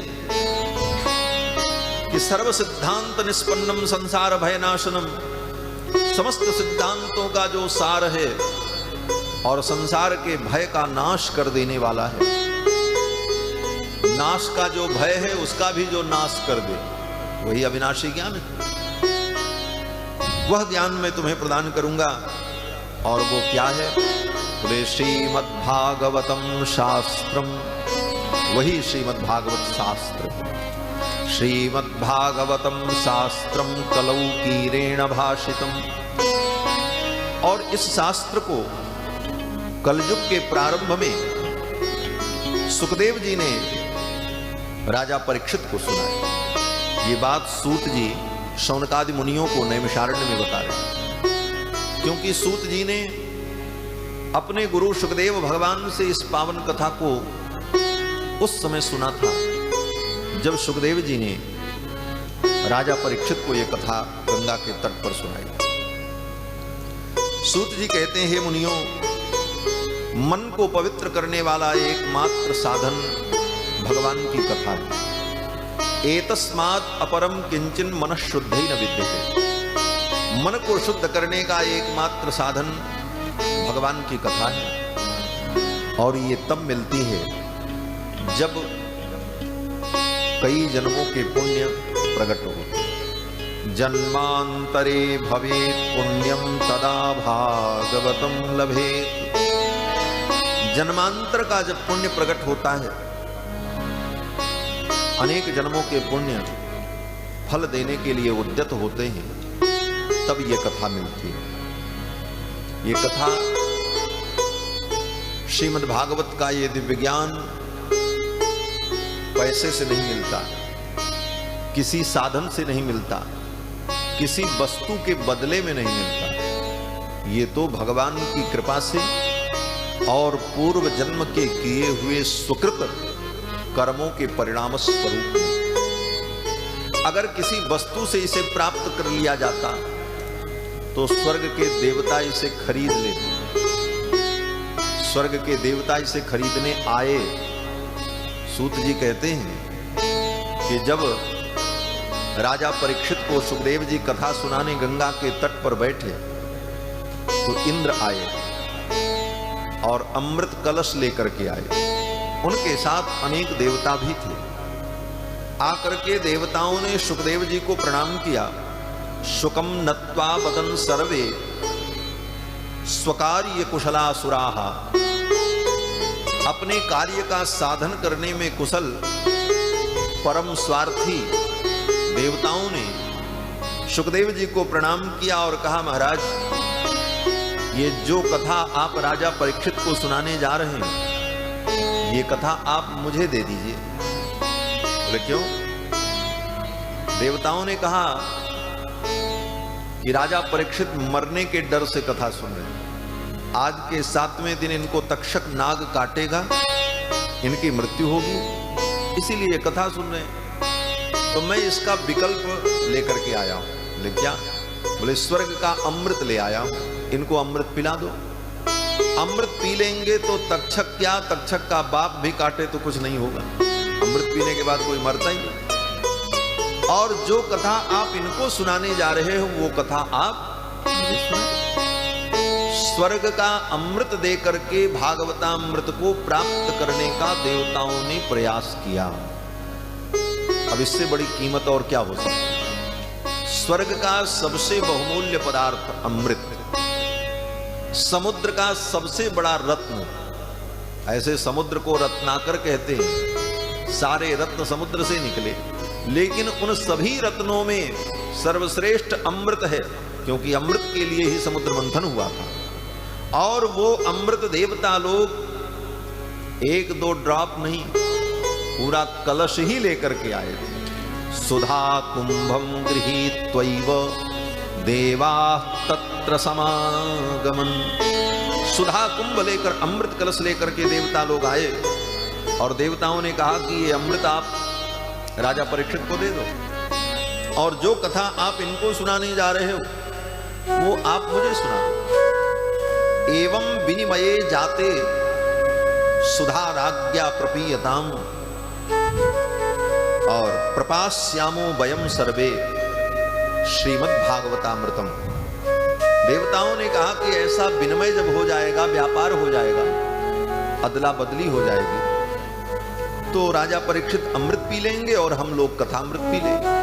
कि सर्व सिद्धांत निष्पन्नम संसार भयनाशनम, समस्त सिद्धांतों का जो सार है और संसार के भय का नाश कर देने वाला है। नाश का जो भय है उसका भी जो नाश कर दे, वही अविनाशी ज्ञान है। वह ज्ञान मैं तुम्हें प्रदान करूंगा। और वो क्या है? बोले श्रीमद्भागवतम शास्त्रम, वही श्रीमद्भागवत शास्त्र। श्रीमद्भागवतम शास्त्रम कलौकीरेण भाषितम। और इस शास्त्र को कलयुग के प्रारंभ में सुखदेव जी ने राजा परीक्षित को सुनाया। ये बात सूत जी शौनकादि मुनियों को नैमिषारण्य में बता रहे हैं। क्योंकि सूत जी ने अपने गुरु सुखदेव भगवान से इस पावन कथा को उस समय सुना था जब सुखदेव जी ने राजा परीक्षित को यह कथा गंगा के तट पर सुनाई। सूत जी कहते हैं, हे मुनियों, मन को पवित्र करने वाला एकमात्र साधन भगवान की कथा है। एतस्मात् अपरम किंचन मनः शुद्धि न विद्यते। मन को शुद्ध करने का एकमात्र साधन भगवान की कथा है। और ये तब मिलती है जब कई जन्मों के पुण्य प्रकट हो। जन्मांतरे भवेत् पुण्यम तदा भागवतम लभेत्। जन्मांतर का जब पुण्य प्रकट होता है, अनेक जन्मों के पुण्य फल देने के लिए उद्यत होते हैं, तब ये कथा मिलती है। ये कथा श्रीमद् भागवत का ये दिव्य ज्ञान पैसे से नहीं मिलता, किसी साधन से नहीं मिलता, किसी वस्तु के बदले में नहीं मिलता। ये तो भगवान की कृपा से और पूर्व जन्म के किए हुए सुकृत कर्मों के परिणाम स्वरूप। अगर किसी वस्तु से इसे प्राप्त कर लिया जाता तो स्वर्ग के देवता इसे खरीद लेते। स्वर्ग के देवता इसे खरीदने आए। सूत जी कहते हैं कि जब राजा परीक्षित को सुखदेव जी कथा सुनाने गंगा के तट पर बैठे तो इंद्र आए और अमृत कलश लेकर के आए। उनके साथ अनेक देवता भी थे। आकर के देवताओं ने सुखदेव जी को प्रणाम किया। शुकम नत्वा वदन सर्वे स्वकार्य कुशलासुराः। अपने कार्य का साधन करने में कुशल परम स्वार्थी देवताओं ने सुखदेव जी को प्रणाम किया और कहा, महाराज, ये जो कथा आप राजा परीक्षित को सुनाने जा रहे हैं, ये कथा आप मुझे दे दीजिए। बोले क्यों? देवताओं ने कहा कि राजा परीक्षित मरने के डर से कथा सुन रहे हैं। आज के 7वें दिन इनको तक्षक नाग काटेगा, इनकी मृत्यु होगी, इसीलिए कथा सुन रहे हैं। तो मैं इसका विकल्प लेकर के आया हूं। बोले क्या? बोले स्वर्ग का अमृत ले आया हूं, इनको अमृत पिला दो। अमृत पी लेंगे तो तक्षक क्या, तक्षक का बाप भी काटे तो कुछ नहीं होगा। अमृत पीने के बाद कोई मरता ही नहीं। और जो कथा आप इनको सुनाने जा रहे हो वो कथा आप मुझे सुनाओ। स्वर्ग का अमृत दे करके भागवतामृत को प्राप्त करने का देवताओं ने प्रयास किया। अब इससे बड़ी कीमत और क्या हो सकती है। स्वर्ग का सबसे बहुमूल्य पदार्थ अमृत, समुद्र का सबसे बड़ा रत्न, ऐसे समुद्र को रत्नाकर कहते हैं, सारे रत्न समुद्र से निकले, लेकिन उन सभी रत्नों में सर्वश्रेष्ठ अमृत है, क्योंकि अमृत के लिए ही समुद्र मंथन हुआ था। और वो अमृत देवता लोग एक दो ड्रॉप नहीं, पूरा कलश ही लेकर के आए थे। सुधा कुंभम गृहीत्वैव देवा तत्र समागमन। सुधा कुंभ लेकर, अमृत कलश लेकर के देवता लोग आए और देवताओं ने कहा कि ये अमृत आप राजा परीक्षित को दे दो, और जो कथा आप इनको सुनाने जा रहे हो वो आप मुझे सुना। एवं विनिमये जाते सुधा राज्ञा प्रपीयताम और प्रपास्यामो वयम सर्वे श्रीमद् भागवतामृतम। देवताओं ने कहा कि ऐसा विनिमय जब हो जाएगा, व्यापार हो जाएगा, अदला बदली हो जाएगी, तो राजा परीक्षित अमृत पी लेंगे और हम लोग कथामृत पी लेंगे।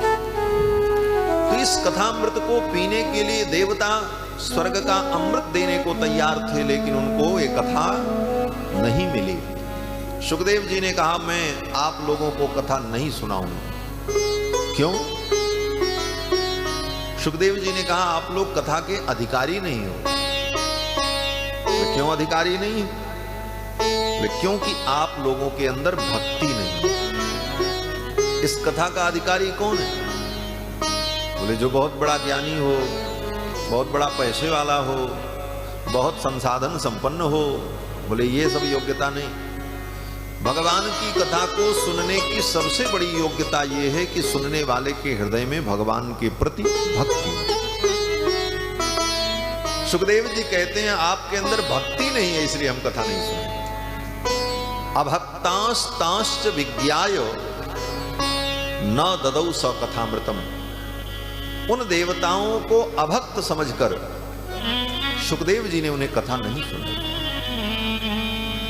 तो इस कथामृत को पीने के लिए देवता स्वर्ग का अमृत देने को तैयार थे, लेकिन उनको ये कथा नहीं मिली। सुखदेव जी ने कहा मैं आप लोगों को कथा नहीं सुनाऊंगा। क्यों? सुखदेव जी ने कहा आप लोग कथा के अधिकारी नहीं हो। तो क्यों अधिकारी नहीं? क्योंकि आप लोगों के अंदर भक्ति नहीं। इस कथा का अधिकारी कौन है? बोले जो बहुत बड़ा ज्ञानी हो, बहुत बड़ा पैसे वाला हो, बहुत संसाधन संपन्न हो। बोले ये सब योग्यता नहीं। भगवान की कथा को सुनने की सबसे बड़ी योग्यता यह है कि सुनने वाले के हृदय में भगवान के प्रति भक्ति। सुखदेव जी कहते हैं आपके अंदर भक्ति नहीं है, इसलिए हम कथा नहीं सुने। अभक्तांस्तांश्च विज्ञाय न ददौ स कथामृतम। उन देवताओं को अभक्त समझकर सुखदेव जी ने उन्हें कथा नहीं सुनी।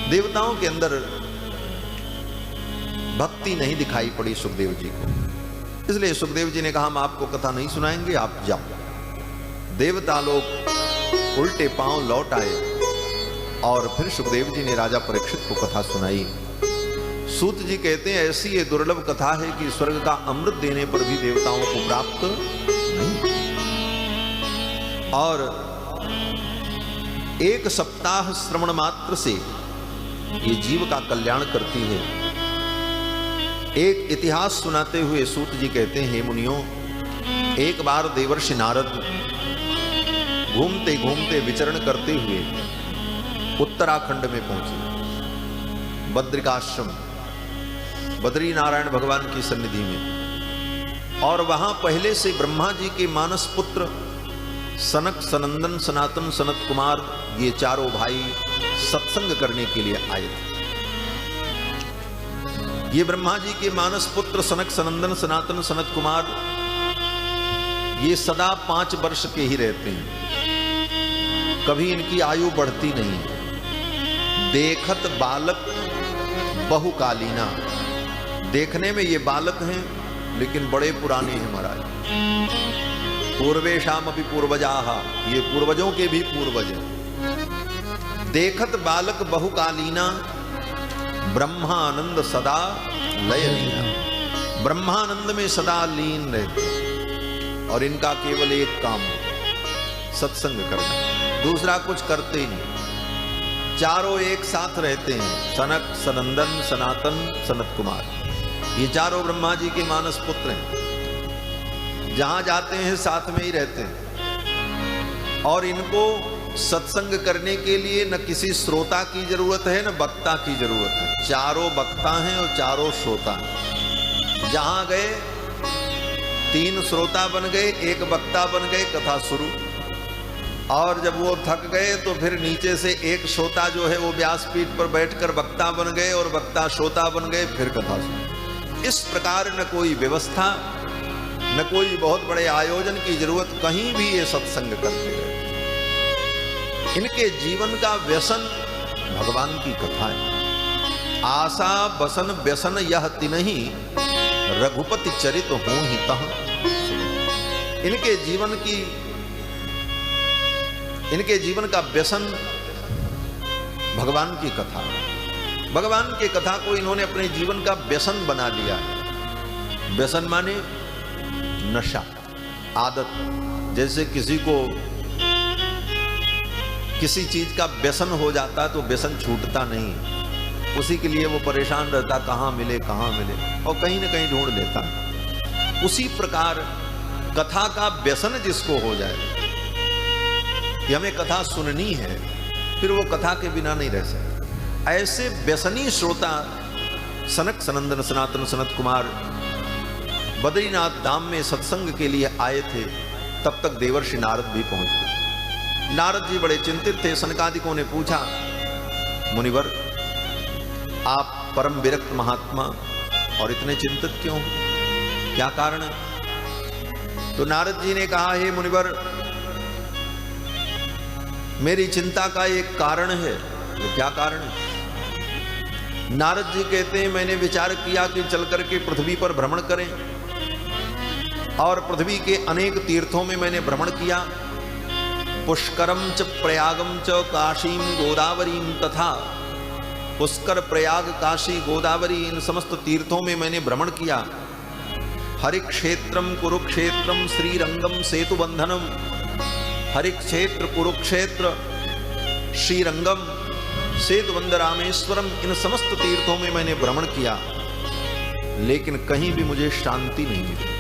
देवताओं के अंदर भक्ति नहीं दिखाई पड़ी सुखदेव जी को, इसलिए सुखदेव जी ने कहा हम आपको कथा नहीं सुनाएंगे, आप जाओ। देवता लोग उल्टे पांव लौट आए और फिर सुखदेव जी ने राजा परीक्षित को कथा सुनाई। सूत जी कहते हैं ऐसी ये दुर्लभ कथा है कि स्वर्ग का अमृत देने पर भी देवताओं को प्राप्त नहीं। और एक सप्ताह श्रवण मात्र से ये जीव का कल्याण करती है। एक इतिहास सुनाते हुए सूत जी कहते हैं, मुनियों, एक बार देवर्षि नारद घूमते घूमते विचरण करते हुए उत्तराखंड में पहुंचे, बद्रिकाश्रम, बद्री नारायण भगवान की सन्निधि में। और वहां पहले से ब्रह्मा जी के मानस पुत्र सनक, सनंदन, सनातन, सनत कुमार, ये चारों भाई सत्संग करने के लिए आए थे। ये ब्रह्मा जी के मानस पुत्र सनक, सनंदन, सनातन, सनत कुमार ये सदा 5 वर्ष के ही रहते हैं, कभी इनकी आयु बढ़ती नहीं। देखत बालक बहुकालीना, देखने में ये बालक हैं लेकिन बड़े पुराने हैं महाराज। पूर्वेशाम अपि पूर्वजाः, ये पूर्वजों के भी पूर्वज हैं। देखत बालक बहुकालीना, ब्रह्मानंद सदा लय लीना। ब्रह्मानंद में सदा लीन रहते, और इनका केवल एक काम है सत्संग करना, दूसरा कुछ करते ही नहीं। चारों एक साथ रहते हैं, सनक, सनंदन, सनातन, सनत कुमार, ये चारों ब्रह्मा जी के मानस पुत्र हैं। जहां जाते हैं साथ में ही रहते हैं। और इनको सत्संग करने के लिए न किसी श्रोता की जरूरत है न वक्ता की जरूरत है। चारों वक्ता हैं और चारों श्रोता हैं। जहां गए 3 श्रोता बन गए, 1 वक्ता बन गए, कथा शुरू। और जब वो थक गए तो फिर नीचे से एक श्रोता जो है वो व्यासपीठ पर बैठकर वक्ता बन गए और वक्ता श्रोता बन गए, फिर कथा सुनी। इस प्रकार न कोई व्यवस्था न कोई बहुत बड़े आयोजन की जरूरत, कहीं भी ये सत्संग करते रहे। इनके जीवन का व्यसन भगवान की कथा है। आशा बसन व्यसन यह तिनहि रघुपति चरित हों ही तह। इनके जीवन का व्यसन भगवान की कथा। भगवान की कथा को इन्होंने अपने जीवन का व्यसन बना लिया। व्यसन माने नशा, आदत। जैसे किसी को किसी चीज का व्यसन हो जाता तो व्यसन छूटता नहीं, उसी के लिए वो परेशान रहता, कहाँ मिले और कहीं ना कहीं ढूंढ लेता। उसी प्रकार कथा का व्यसन जिसको हो जाए कि हमें कथा सुननी है, फिर वो कथा के बिना नहीं रह सकता। ऐसे व्यसनी श्रोता सनक सनंदन सनातन सनत कुमार बद्रीनाथ धाम में सत्संग के लिए आए थे। तब तक देवर्षि नारद भी पहुंच गए। नारद जी बड़े चिंतित थे। सनकादिकों ने पूछा, मुनिवर आप परम विरक्त महात्मा और इतने चिंतित क्यों, क्या कारण है? तो नारद जी ने कहा, हे मुनिवर, मेरी चिंता का एक कारण है। तो क्या कारण है? नारद जी कहते हैं, मैंने विचार किया कि चल करके पृथ्वी पर भ्रमण करें, और पृथ्वी के अनेक तीर्थों में मैंने भ्रमण किया। पुष्करम च प्रयागम च काशीम गोदावरीम तथा। पुष्कर, प्रयाग, काशी, गोदावरी, इन समस्त तीर्थों में मैंने भ्रमण किया। हरिक्षेत्रम कुरुक्षेत्रम श्रीरंगम सेतुबंधनम। हरिक्षेत्र, कुरुक्षेत्र, श्रीरंगम, सेतुबंध, रामेश्वरम, इन समस्त तीर्थों में मैंने भ्रमण किया, लेकिन कहीं भी मुझे शांति नहीं मिली।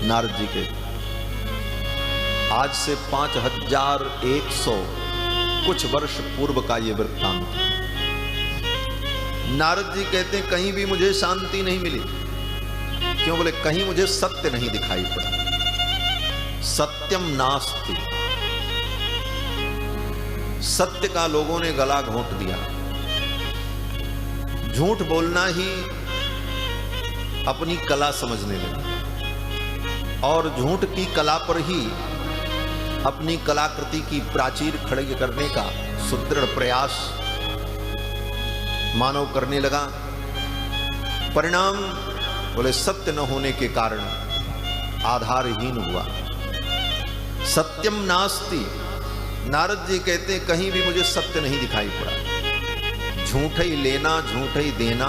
नारद जी के आज से 5100 कुछ वर्ष पूर्व का ये वृत्तांत। नारद जी कहते हैं, कहीं भी मुझे शांति नहीं मिली। क्यों? बोले, कहीं मुझे सत्य नहीं दिखाई पड़ा। सत्यम नास्ति। सत्य का लोगों ने गला घोंट दिया। झूठ बोलना ही अपनी कला समझने लगे, और झूठ की कला पर ही अपनी कलाकृति की प्राचीर खड़ी करने का सुदृढ़ प्रयास मानव करने लगा। परिणाम बोले, सत्य न होने के कारण आधारहीन हुआ। सत्यम नास्ति। नारद जी कहते हैं, कहीं भी मुझे सत्य नहीं दिखाई पड़ा। झूठ ही लेना, झूठ ही देना,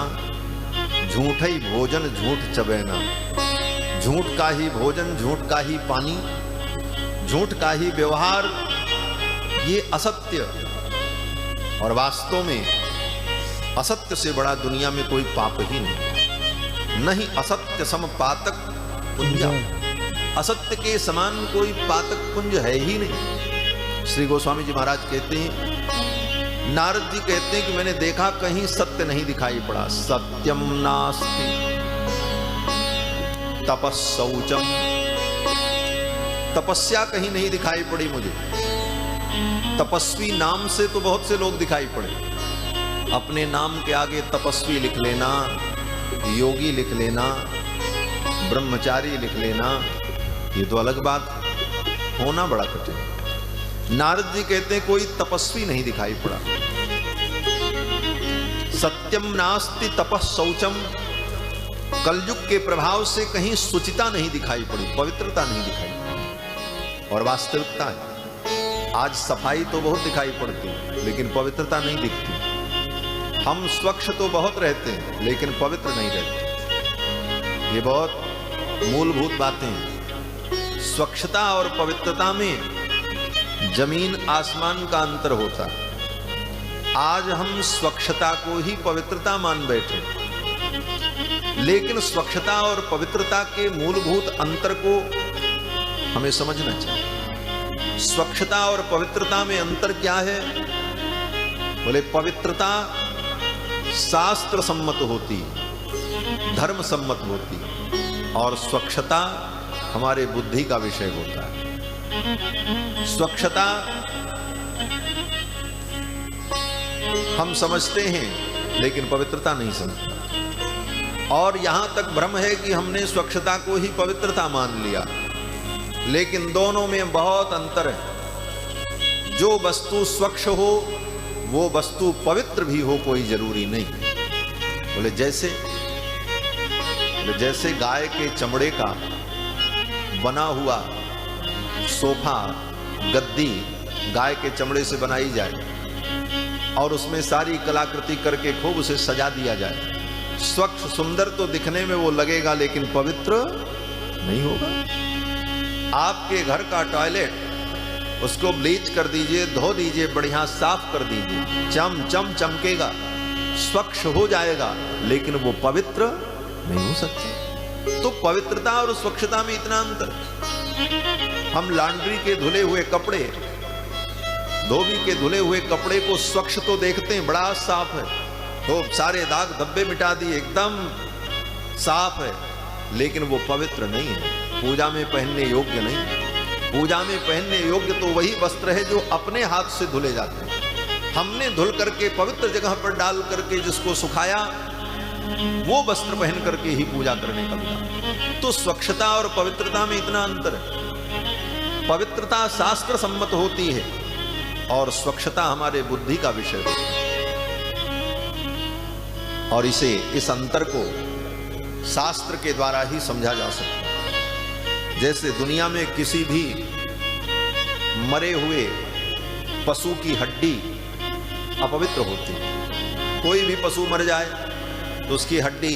झूठ ही भोजन, झूठ चबैना। झूठ का ही भोजन, झूठ का ही पानी, झूठ का ही व्यवहार, ये असत्य। और वास्तव में असत्य से बड़ा दुनिया में कोई पाप ही नहीं असत्य सम पातक पुंज। असत्य के समान कोई पातक पुंज है ही नहीं। श्री गोस्वामी जी महाराज कहते हैं, नारद जी कहते हैं कि मैंने देखा कहीं सत्य नहीं दिखाई पड़ा। सत्यम नास्ति तपस्सौचम। तपस्या कहीं नहीं दिखाई पड़ी मुझे। तपस्वी नाम से तो बहुत से लोग दिखाई पड़े। अपने नाम के आगे तपस्वी लिख लेना, योगी लिख लेना, ब्रह्मचारी लिख लेना, ये तो अलग बात, होना बड़ा कठिन। नारद जी कहते हैं, कोई तपस्वी नहीं दिखाई पड़ा। सत्यम नास्ति तपस्सौचम। कलयुग के प्रभाव से कहीं सुचिता नहीं दिखाई पड़ी, पवित्रता नहीं दिखाई पड़ी। और वास्तविकता है, आज सफाई तो बहुत दिखाई पड़ती है, लेकिन पवित्रता नहीं दिखती। हम स्वच्छ तो बहुत रहते हैं, लेकिन पवित्र नहीं रहते। ये बहुत मूलभूत बातें हैं। स्वच्छता और पवित्रता में जमीन आसमान का अंतर होता है। आज हम स्वच्छता को ही पवित्रता मान बैठे, लेकिन स्वच्छता और पवित्रता के मूलभूत अंतर को हमें समझना चाहिए। स्वच्छता और पवित्रता में अंतर क्या है? बोले, पवित्रता शास्त्र सम्मत होती, धर्म सम्मत होती, और स्वच्छता हमारे बुद्धि का विषय होता है। स्वच्छता हम समझते हैं लेकिन पवित्रता नहीं समझते। और यहां तक भ्रम है कि हमने स्वच्छता को ही पवित्रता मान लिया, लेकिन दोनों में बहुत अंतर है। जो वस्तु स्वच्छ हो वो वस्तु पवित्र भी हो कोई जरूरी नहीं। बोले जैसे गाय के चमड़े का बना हुआ सोफा गद्दी गाय के चमड़े से बनाई जाए और उसमें सारी कलाकृति करके खूब उसे सजा दिया जाए, स्वच्छ सुंदर तो दिखने में वो लगेगा लेकिन पवित्र नहीं होगा। आपके घर का टॉयलेट उसको ब्लीच कर दीजिए, धो दीजिए, बढ़िया साफ कर दीजिए, चम चम चमकेगा, स्वच्छ हो जाएगा, लेकिन वो पवित्र नहीं हो सकती। तो पवित्रता और स्वच्छता में इतना अंतर। हम लॉन्ड्री के धुले हुए कपड़े, धोबी के धुले हुए कपड़े को स्वच्छ तो देखते हैं, बड़ा साफ है, तो सारे दाग धब्बे मिटा दिए, एकदम साफ है, लेकिन वो पवित्र नहीं है, पूजा में पहनने योग्य नहीं है। पूजा में पहनने योग्य तो वही वस्त्र है जो अपने हाथ से धुले जाते हैं। हमने धुल करके पवित्र जगह पर डाल करके जिसको सुखाया वो वस्त्र पहन करके ही पूजा करने का विधान। तो स्वच्छता और पवित्रता में इतना अंतर है। पवित्रता शास्त्र सम्मत होती है और स्वच्छता हमारे बुद्धि का विषय है। और इस अंतर को शास्त्र के द्वारा ही समझा जा सकता है। जैसे दुनिया में किसी भी मरे हुए पशु की हड्डी अपवित्र होती है। कोई भी पशु मर जाए तो उसकी हड्डी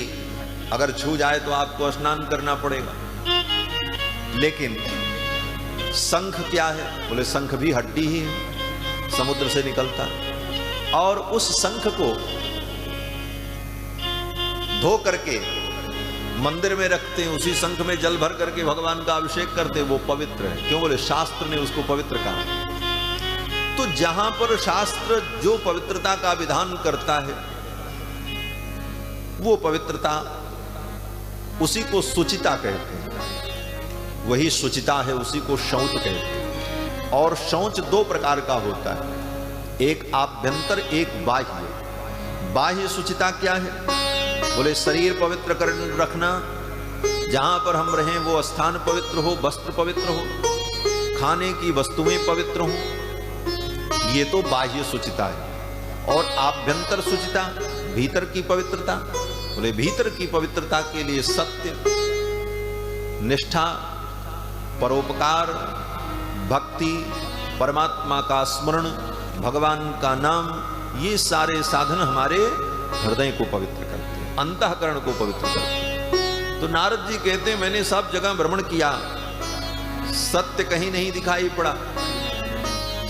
अगर छू जाए तो आपको स्नान करना पड़ेगा। लेकिन शंख क्या है? बोले शंख भी हड्डी ही है, समुद्र से निकलता है। और उस शंख को धो करके मंदिर में रखते हैं, उसी शंख में जल भर करके भगवान का अभिषेक करते हैं, वो पवित्र है। क्यों? बोले शास्त्र ने उसको पवित्र कहा। तो जहां पर शास्त्र जो पवित्रता का विधान करता है वो पवित्रता, उसी को सुचिता कहते हैं। वही सुचिता है, उसी को शौच कहते हैं। और शौच दो प्रकार का होता है, एक आभ्यंतर, एक बाह्य। बाह्य सुचिता क्या है? बोले शरीर पवित्र कर रखना, जहां पर हम रहें वो स्थान पवित्र हो, वस्त्र पवित्र हो, खाने की वस्तुएं पवित्र हो, ये तो बाह्य सुचिता है। और आभ्यंतर सुचिता, भीतर की पवित्रता। बोले भीतर की पवित्रता के लिए सत्य, निष्ठा, परोपकार, भक्ति, परमात्मा का स्मरण, भगवान का नाम, ये सारे साधन हमारे हृदय को पवित्र करते हैं, अंतःकरण को पवित्र करते हैं। तो नारद जी कहते हैं मैंने सब जगह भ्रमण किया, सत्य कहीं नहीं दिखाई पड़ा,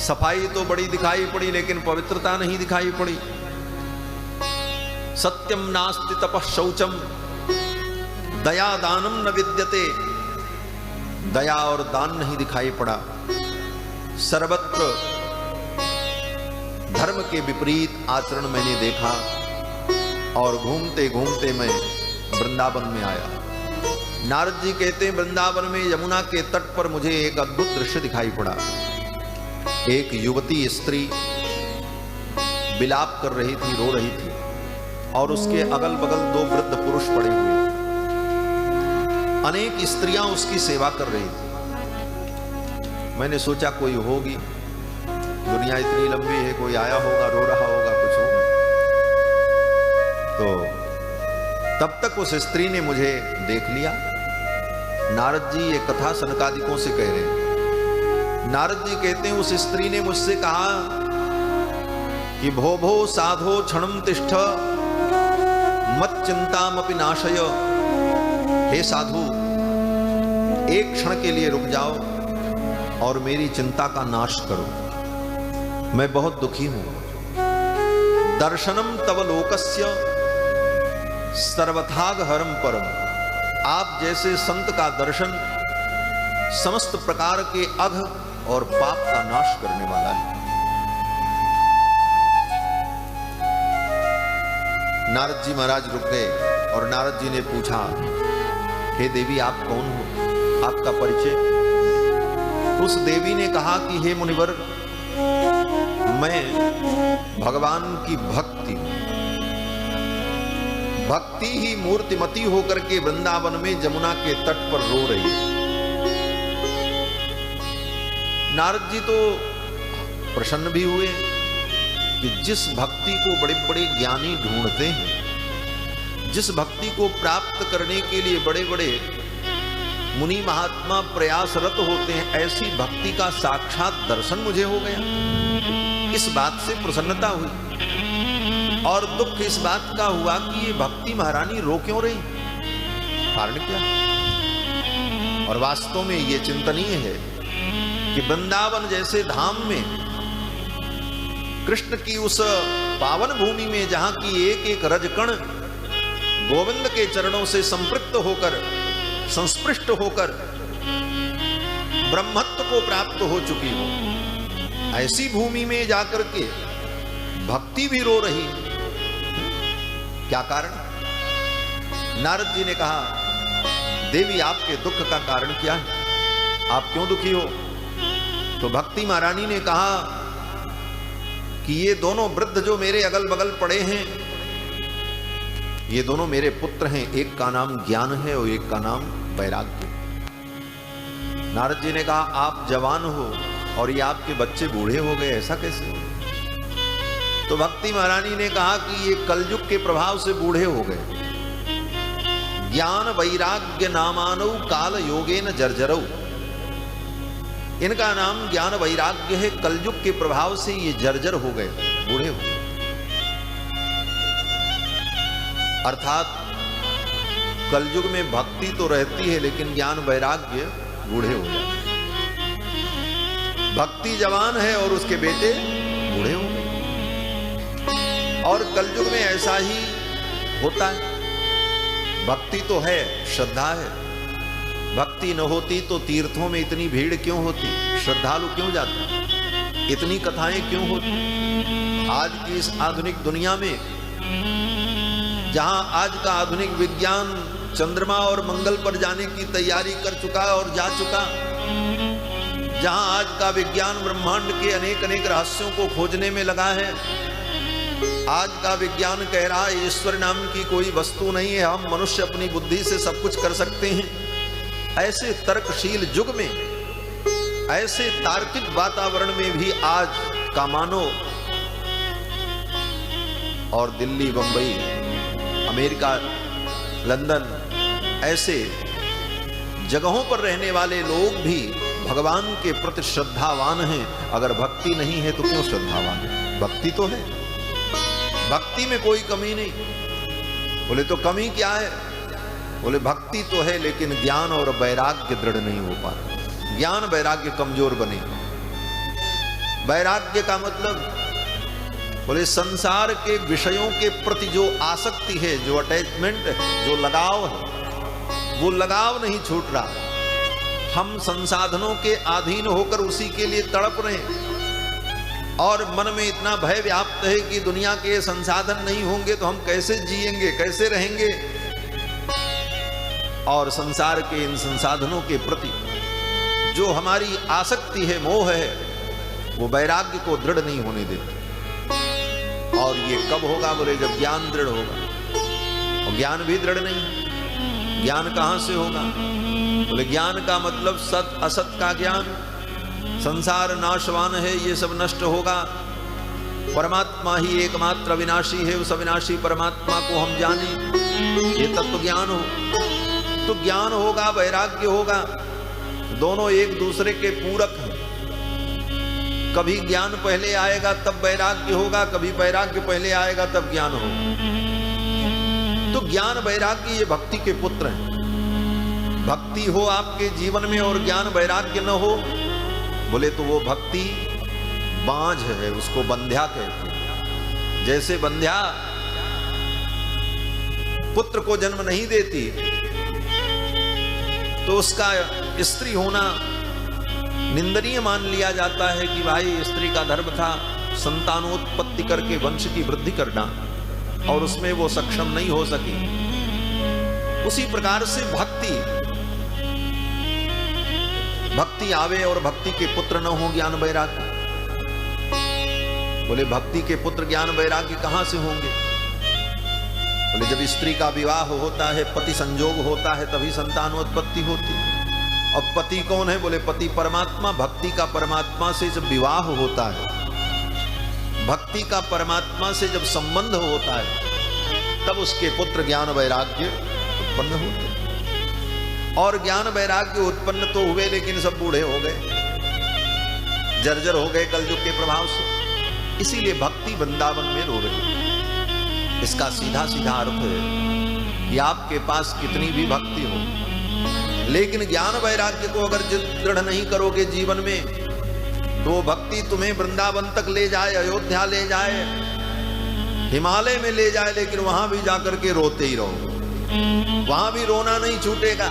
सफाई तो बड़ी दिखाई पड़ी लेकिन पवित्रता नहीं दिखाई पड़ी। सत्यम नास्ति तपः शौचम दया दानम न विद्यते, दया और दान नहीं दिखाई पड़ा। सर्वत्र धर्म के विपरीत आचरण मैंने देखा और घूमते घूमते मैं वृंदावन में आया। नारद जी कहते हैं वृंदावन में यमुना के तट पर मुझे एक अद्भुत दृश्य दिखाई पड़ा। एक युवती स्त्री विलाप कर रही थी, रो रही थी, और उसके अगल बगल दो वृद्ध पुरुष पड़े हुए थे। अनेक स्त्रियां उसकी सेवा कर रही थी। मैंने सोचा कोई होगी, दुनिया इतनी लंबी है, कोई आया होगा, रो रहा होगा, कुछ होगा। तो तब तक उस स्त्री ने मुझे देख लिया। नारद जी ये कथा सनकादिकों से कह रहे हैं। नारद जी कहते हैं उस स्त्री ने मुझसे कहा कि भो भो साधो क्षणम तिष्ठ मत चिंतामपि नाशय। हे साधु, एक क्षण के लिए रुक जाओ और मेरी चिंता का नाश करो, मैं बहुत दुखी हूं। दर्शनम तव लोकस्य सर्वथाग हरम परम। आप जैसे संत का दर्शन समस्त प्रकार के अघ और पाप का नाश करने वाला है। नारद जी महाराज रुक गए और नारद जी ने पूछा, हे देवी आप कौन हो, आपका परिचय? उस देवी ने कहा कि हे मुनिवर, मैं भगवान की भक्ति ही मूर्तिमती होकर के वृंदावन में जमुना के तट पर रो रही है। नारद जी तो प्रसन्न भी हुए कि जिस भक्ति को बड़े बड़े ज्ञानी ढूंढते हैं, जिस भक्ति को प्राप्त करने के लिए बड़े बड़े मुनि महात्मा प्रयासरत होते हैं, ऐसी भक्ति का साक्षात दर्शन मुझे हो गया। इस बात से प्रसन्नता हुई और दुख इस बात का हुआ कि ये भक्ति महारानी रो क्यों रही, कारण क्या। और वास्तव में ये चिंतनीय है कि वृंदावन जैसे धाम में, कृष्ण की उस पावन भूमि में, जहां की एक एक रजकण गोविंद के चरणों से संपृक्त होकर, संस्पृष्ट होकर ब्रह्मत्व को प्राप्त हो चुकी हो, ऐसी भूमि में जाकर के भक्ति भी रो रही, क्या कारण। नारद जी ने कहा, देवी आपके दुख का कारण क्या है, आप क्यों दुखी हो। तो भक्ति महारानी ने कहा कि ये दोनों वृद्ध जो मेरे अगल बगल पड़े हैं, ये दोनों मेरे पुत्र हैं, एक का नाम ज्ञान है और एक का नाम वैराग्य। नारद जी ने कहा, आप जवान हो और ये आपके बच्चे बूढ़े हो गए, ऐसा कैसे हो। तो भक्ति महारानी ने कहा कि ये कलयुग के प्रभाव से बूढ़े हो गए। ज्ञान वैराग्य नामानौ काल योगेन जर्जरौ, इनका नाम ज्ञान वैराग्य है, कलयुग के प्रभाव से ये जर्जर हो गए, बूढ़े हो गए। अर्थात कलयुग में भक्ति तो रहती है लेकिन ज्ञान वैराग्य बूढ़े हो जाते हैं। भक्ति जवान है और उसके बेटे बूढ़े हो गए। और कलयुग में ऐसा ही होता है। भक्ति तो है, श्रद्धा है, भक्ति न होती तो तीर्थों में इतनी भीड़ क्यों होती, श्रद्धालु क्यों जाते, इतनी कथाएं क्यों होती। आज की इस आधुनिक दुनिया में, जहां आज का आधुनिक विज्ञान चंद्रमा और मंगल पर जाने की तैयारी कर चुका और जा चुका, जहां आज का विज्ञान ब्रह्मांड के अनेक अनेक रहस्यों को खोजने में लगा है, आज का विज्ञान कह रहा है ईश्वर नाम की कोई वस्तु नहीं है, हम मनुष्य अपनी बुद्धि से सब कुछ कर सकते हैं। ऐसे तर्कशील युग में, ऐसे तार्किक वातावरण में भी आज का मानव और दिल्ली, बंबई, अमेरिका, लंदन, ऐसे जगहों पर रहने वाले लोग भी भगवान के प्रति श्रद्धावान हैं। अगर भक्ति नहीं है तो क्यों श्रद्धावान है, भक्ति तो है, भक्ति में कोई कमी नहीं। बोले तो कमी क्या है, बोले भक्ति तो है लेकिन ज्ञान और वैराग्य दृढ़ नहीं हो पा रहा, ज्ञान वैराग्य कमजोर बने। वैराग्य का मतलब, बोले संसार के विषयों के प्रति जो आसक्ति है, जो अटैचमेंट है, जो लगाव है, वो लगाव नहीं छूट रहा। हम संसाधनों के अधीन होकर उसी के लिए तड़प रहे हैं और मन में इतना भय व्याप्त है कि दुनिया के संसाधन नहीं होंगे तो हम कैसे जिएंगे, कैसे रहेंगे। और संसार के इन संसाधनों के प्रति जो हमारी आसक्ति है, मोह है, वो वैराग्य को दृढ़ नहीं होने देती। और ये कब होगा, बोले जब ज्ञान दृढ़ होगा। और ज्ञान भी दृढ़ नहीं, ज्ञान कहां से होगा, बोले ज्ञान का मतलब सत असत का ज्ञान। संसार नाशवान है, ये सब नष्ट होगा, परमात्मा ही एकमात्र अविनाशी है, उस अविनाशी परमात्मा को हम जाने, ये तत्व ज्ञान हो। तो ज्ञान होगा, वैराग्य होगा, दोनों एक दूसरे के पूरक हैं। कभी ज्ञान पहले आएगा तब वैराग्य होगा, कभी वैराग्य पहले आएगा तब ज्ञान होगा। तो ज्ञान वैराग्य ये भक्ति के पुत्र हैं। भक्ति हो आपके जीवन में और ज्ञान वैराग्य न हो, बोले तो वो भक्ति बांझ है, उसको बंध्या कहते हैं। जैसे बंध्या पुत्र को जन्म नहीं देती तो उसका स्त्री होना निंदनीय मान लिया जाता है कि भाई स्त्री का धर्म था संतानोत्पत्ति करके वंश की वृद्धि करना, और उसमें वो सक्षम नहीं हो सकी। उसी प्रकार से भक्ति आवे और भक्ति के पुत्र न हो ज्ञान वैराग्य, बोले भक्ति के पुत्र ज्ञान वैराग्य कहां से होंगे? बोले जब स्त्री का विवाह होता है, पति संजोग होता है, तभी संतानोत्पत्ति होती है। अब पति कौन है? बोले पति परमात्मा। भक्ति का परमात्मा से जब विवाह होता है, भक्ति का परमात्मा से जब संबंध होता है, तब उसके पुत्र ज्ञान वैराग्य उत्पन्न होते हैं। और ज्ञान वैराग्य उत्पन्न तो हुए, लेकिन सब बूढ़े हो गए, जर्जर हो गए कलयुग के प्रभाव से। इसीलिए भक्ति वृंदावन में रो रही है। इसका सीधा सीधा अर्थ है कि आपके पास कितनी भी भक्ति हो, लेकिन ज्ञान वैराग्य को अगर दृढ़ नहीं करोगे जीवन में, तो भक्ति तुम्हें वृंदावन तक ले जाए, अयोध्या ले जाए, हिमालय में ले जाए, लेकिन वहां भी जाकर के रोते ही रहो, वहां भी रोना नहीं छूटेगा।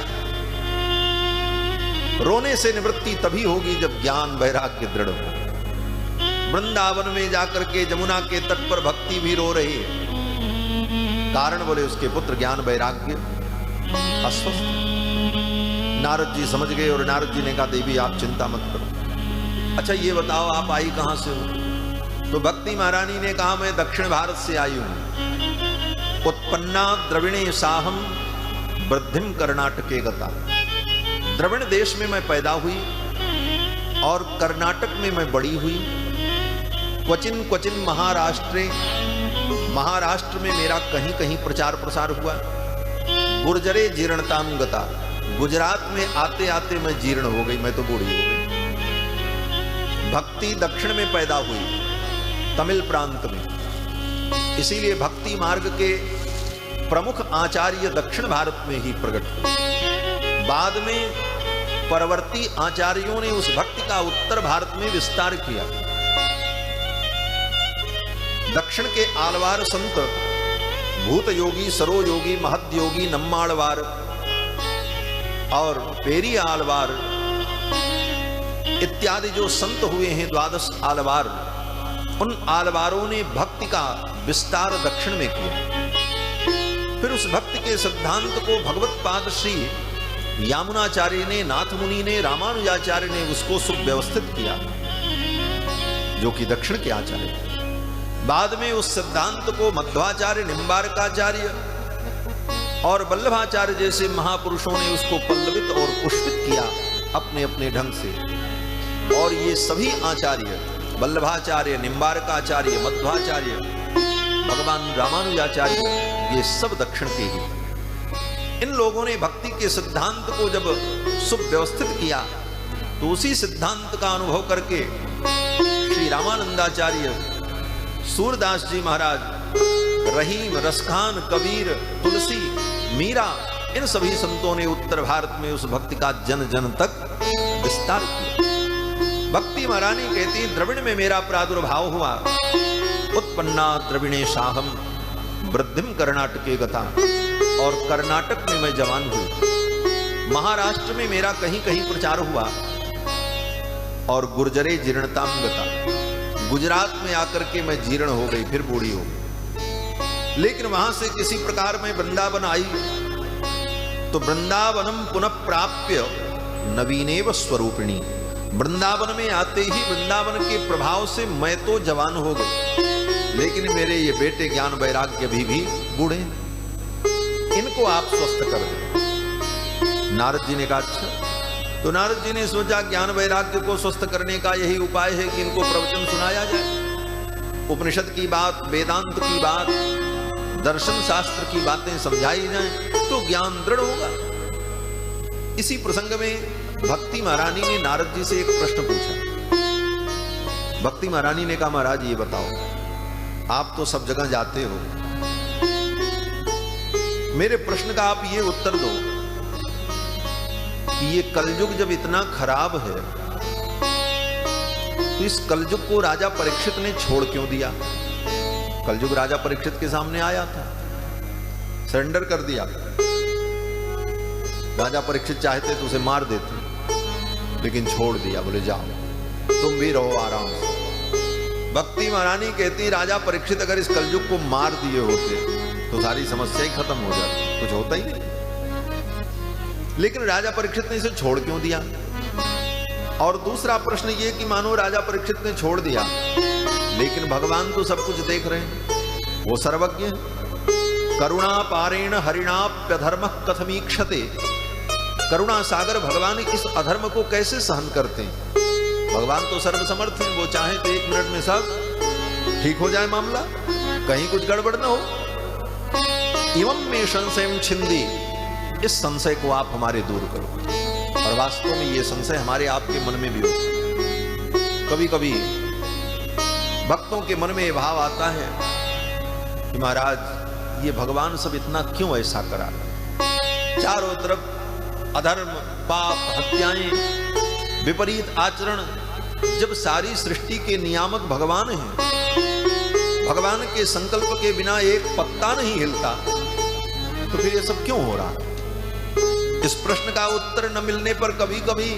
रोने से निवृत्ति तभी होगी जब ज्ञान वैराग्य दृढ़ हो। वृंदावन में जाकर के यमुना के तट पर भक्ति भी रो रही है, कारण बोले उसके पुत्र ज्ञान वैराग्य अस्वस्थ। नारद जी समझ गए और नारद जी ने कहा देवी आप चिंता मत करो। अच्छा ये बताओ आप आई कहां से हो? तो भक्ति महारानी ने कहा मैं दक्षिण भारत से आई हूं। उत्पन्ना द्रविणे साहम वृद्धिम कर्नाटके गता। द्रविण देश में मैं पैदा हुई और कर्नाटक में मैं बड़ी हुई। क्वचिन क्वचिन महाराष्ट्रे, महाराष्ट्र में मेरा कहीं कहीं प्रचार प्रसार हुआ। गुर्जरे जीर्णताम गता। गुजरात में आते आते मैं जीर्ण हो गई, मैं तो बूढ़ी हो गई। भक्ति दक्षिण में पैदा हुई, तमिल प्रांत में। इसीलिए भक्ति मार्ग के प्रमुख आचार्य दक्षिण भारत में ही प्रकट हुए। बाद में परवर्ती आचार्यों ने उस भक्ति का उत्तर भारत में विस्तार किया। दक्षिण के आलवार संत भूत योगी, सरो योगी, महद योगी, नम्माड़वार और पेरी आलवार इत्यादि जो संत हुए हैं, 12 आलवार, उन आलवारों ने भक्ति का विस्तार दक्षिण में किया। फिर उस भक्ति के सिद्धांत को भगवत पाद श्री यामुनाचार्य ने, नाथ मुनि ने, रामानुजाचार्य ने उसको सुव्यवस्थित किया, जो कि दक्षिण के आचार्य। बाद में उस सिद्धांत को मध्वाचार्य, निम्बारकाचार्य और वल्लभाचार्य जैसे महापुरुषों ने उसको पल्लवित और पुष्पित किया अपने अपने ढंग से। और ये सभी आचार्य, वल्लभाचार्य, निम्बारकाचार्य, मध्वाचार्य, भगवान रामानुजाचार्य, ये सब दक्षिण के ही। इन लोगों ने भक्ति के सिद्धांत को जब सुव्यवस्थित किया, तो उसी सिद्धांत का अनुभव करके श्री रामानंदाचार्य, सूरदास जी महाराज, रहीम, रसखान, कबीर, तुलसी, मीरा, इन सभी संतों ने उत्तर भारत में उस भक्ति का जन जन तक विस्तार किया। भक्ति महारानी कहती द्रविण में मेरा प्रादुर्भाव हुआ। उत्पन्ना द्रविणे साहम वृद्धिम कर्नाटके गता। और कर्नाटक में मैं जवान हुई। महाराष्ट्र में मेरा कहीं कहीं प्रचार हुआ। और गुर्जरे जीर्णताम गता। गुजरात में आकर के मैं जीर्ण हो गई, फिर बूढ़ी हो गई। लेकिन वहां से किसी प्रकार मैं वृंदावन आई, तो वृंदावनम पुनः प्राप्य नवीनेव स्वरूपिणी। वृंदावन में आते ही वृंदावन के प्रभाव से मैं तो जवान हो गई, लेकिन मेरे ये बेटे ज्ञान वैराग्य भी बूढ़े, इनको आप स्वस्थ कर दें। नारद जी ने कहा अच्छा। तो नारद जी ने सोचा ज्ञान वैराग्य को स्वस्थ करने का यही उपाय है कि इनको प्रवचन सुनाया जाए, उपनिषद की बात, वेदांत की बात, दर्शन शास्त्र की बातें समझाई जाएं, तो ज्ञान दृढ़ होगा। इसी प्रसंग में भक्ति महारानी ने नारद जी से एक प्रश्न पूछा। भक्ति महारानी ने कहा महाराज ये बताओ, आप तो सब जगह जाते हो, मेरे प्रश्न का आप ये उत्तर दो कि ये कलयुग जब इतना खराब है, तो इस कलयुग को राजा परीक्षित ने छोड़ क्यों दिया? कलयुग राजा परीक्षित के सामने आया था, सरेंडर कर दिया। राजा परीक्षित चाहते तो उसे मार देते, लेकिन छोड़ दिया, बोले जाओ तुम भी रहो आराम से। भक्ति महारानी कहती राजा परीक्षित अगर इस कलयुग को मार दिए होते तो सारी समस्या ही खत्म हो जाती, कुछ होता ही नहीं। लेकिन राजा परीक्षित ने इसे छोड़ क्यों दिया? और दूसरा प्रश्न ये कि मानो राजा परीक्षित ने छोड़ दिया, लेकिन भगवान तो सब कुछ देख रहे हैं, वो सर्वज्ञ है। करुणा पारेण हरिणाप्यधर्म कथमीक्षते, करुणा सागर भगवान इस अधर्म को कैसे सहन करते हैं। भगवान तो सर्वसमर्थ हैं, वो चाहे तो 1 मिनट में सब ठीक हो जाए मामला, कहीं कुछ गड़बड़ ना हो। इवं में संशय छिंदी, इस संशय को आप हमारे दूर करो। और वास्तव में ये संशय हमारे आपके मन में भी हो। कभी कभी भक्तों के मन में ये भाव आता है कि महाराज ये भगवान सब इतना क्यों ऐसा करा, चारों तरफ अधर्म, पाप, हत्याएं, विपरीत आचरण, जब सारी सृष्टि के नियामक भगवान हैं, भगवान के संकल्प के बिना एक पत्ता नहीं हिलता, तो फिर ये सब क्यों हो रहा। इस प्रश्न का उत्तर न मिलने पर कभी कभी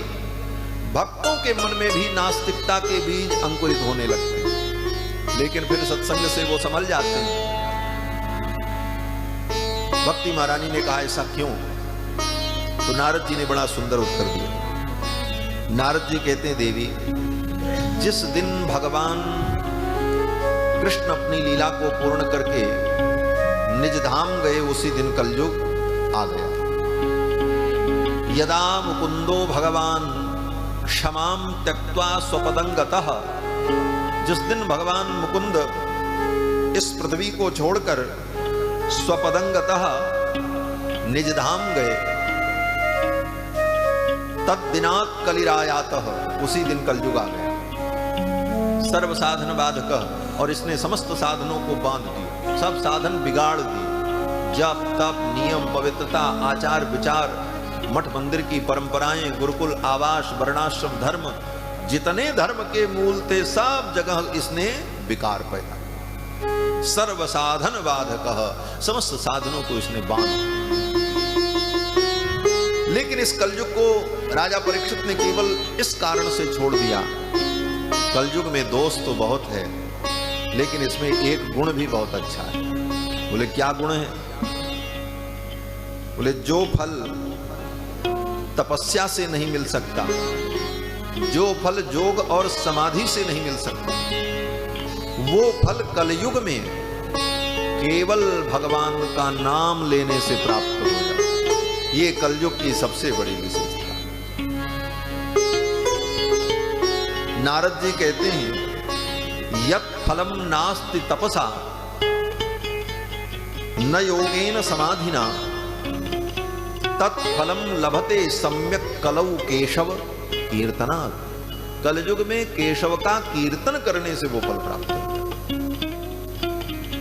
भक्तों के मन में भी नास्तिकता के बीज अंकुरित होने लगते हैं, लेकिन फिर सत्संग से वो संभल जाते हैं। भक्ति महारानी ने कहा ऐसा क्यों, तो नारद जी ने बड़ा सुंदर उत्तर दिया। नारद जी कहते हैं, देवी, जिस दिन भगवान कृष्ण अपनी लीला को पूर्ण करके निज धाम गए, उसी दिन कलयुग आ गया। यदा मुकुंदो भगवान क्षमाम त्यक्त्वा स्वपदंगतः, जिस दिन भगवान मुकुंद इस पृथ्वी को छोड़कर स्वपदंगतः निज धाम गए, तद्दिनात् कलिरायातः, उसी दिन कलयुग आ गया। सर्व साधन बाधकः, और इसने समस्त साधनों को बांध दिया, सब साधन बिगाड़ दिए। जप तप नियम पवित्रता आचार विचार मठ मंदिर की परंपराएं गुरुकुल आवास वर्णाश्रम धर्म जितने धर्म के मूल थे सब जगह इसने विकार पैदा। सर्व साधन बाधकः, समस्त साधनों को इसने बांधा। लेकिन इस कलयुग को राजा परीक्षित ने केवल इस कारण से छोड़ दिया, कलयुग में दोष तो बहुत है लेकिन इसमें एक गुण भी बहुत अच्छा है। बोले क्या गुण है? बोले जो फल तपस्या से नहीं मिल सकता, जो फल योग और समाधि से नहीं मिल सकता, वो फल कलयुग में केवल भगवान का नाम लेने से प्राप्त हो जाए। ये कलयुग की सबसे बड़ी विशेषता। नारद जी कहते हैं यत् फलम नास्ति तपसा न योगेन समाधिना तत्फलम लभते सम्यक कलौ केशव कीर्तनात्। कलयुग में केशव का कीर्तन करने से वो फल प्राप्त होता है।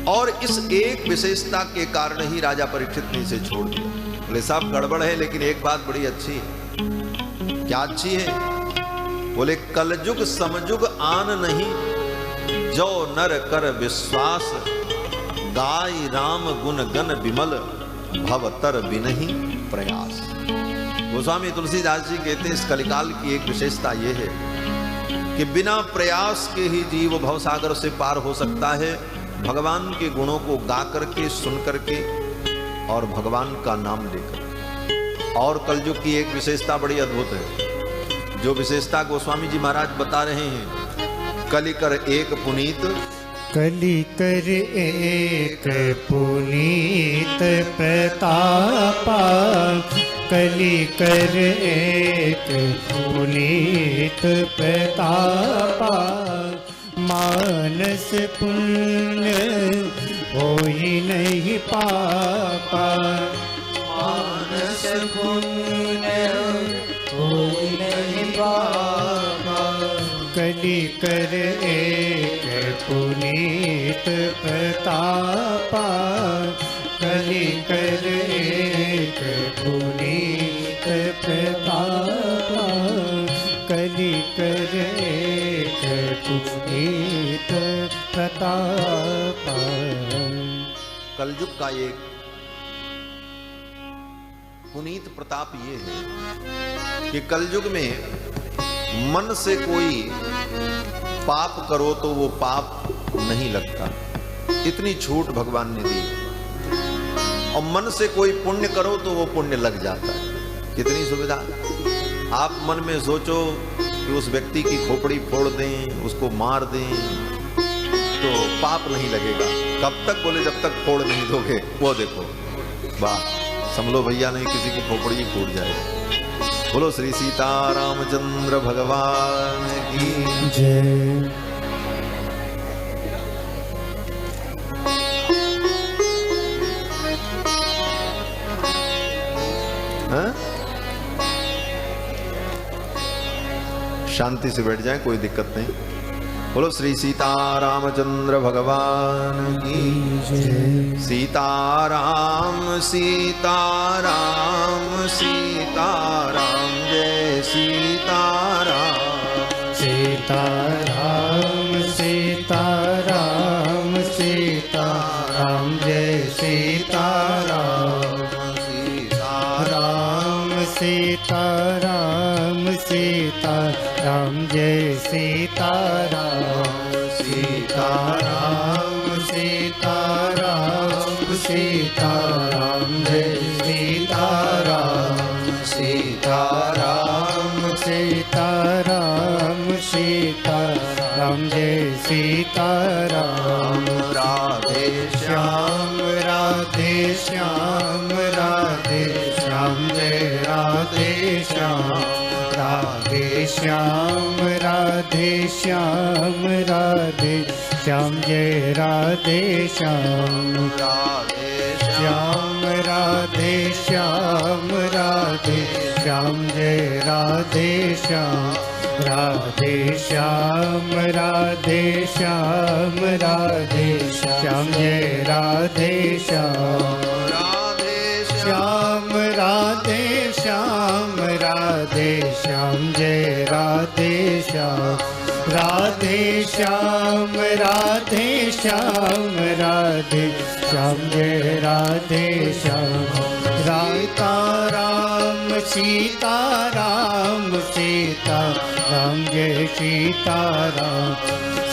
और इस एक विशेषता के कारण ही राजा परीक्षित ने इसे छोड़ दिया। बोले साहब गड़बड़ है लेकिन एक बात बड़ी अच्छी है। क्या अच्छी है? बोले कलयुग समयुग आन नहीं, जो नर कर विश्वास, गाय राम गुण गण विमल, भवतर बिनहि प्रयास। गोस्वामी तुलसीदास जी कहते हैं इस कलिकाल की एक विशेषता यह है कि बिना प्रयास के ही जीव भवसागर से पार हो सकता है, भगवान के गुणों को गा करके सुन करके और भगवान का नाम लेकर। और कलयुग की एक विशेषता बड़ी अद्भुत है, जो विशेषता गोस्वामी जी महाराज बता रहे हैं। कलिकर एक पुनीत, कलिकर एक पुनीत प्रतापा, कलिकर एक पुनीत प्रतापा, मानस पुण्य होई नहीं पापा, मानस पुण्य होई नहीं पापा, कलिकर एक पुनीत प्रतापा, कलिकर एक पुनीत प्रतापा, कलिकर एक पुनीत प्रतापा। कलयुग का एक पुनीत प्रताप ये है कि कलयुग में मन से कोई पाप करो तो वो पाप नहीं लगता, इतनी छूट भगवान ने दी। और मन से कोई पुण्य करो तो वो पुण्य लग जाता है। कितनी सुविधा। आप मन में सोचो कि उस व्यक्ति की खोपड़ी फोड़ दें, उसको मार दें, तो पाप नहीं लगेगा। कब तक? बोले जब तक फोड़ नहीं दोगे। वो देखो, वाह, समलो भैया नहीं किसी की खोपड़ी फूट जाए। बोलो श्री सीता रामचंद्र भगवान की जय। हाँ? शांति से बैठ जाए, कोई दिक्कत नहीं। बोलो श्री सीता रामचंद्र भगवान की जय। सीताराम सीताराम सीताराम जय सीताराम। सीताराम सीताराम सीताराम जय सीताराम। राम सीताराम सीताराम जय सीताराम। सीताराम सीताराम सीताराम जय सीताराम। सीताराम सीताराम सीताराम जय सीताराम। राधे श्याम राधे श्याम राधे श्याम जय राधे श्याम। राधे श्याम राधे श्याम राधे श्याम जय राधे श्याम। राधे श्याम राधे श्याम राधे श्याम जय राधे श्याम। राधे श्याम राधे श्याम राधे श्याम जय राधे श्याम। श्याम राधे श्याम राधे श्याम जय राधे श्याम। राधे श्याम राधे श्याम राधे श्याम जय राधे श्याम। राम सीताराम सीताराम जय सीताराम।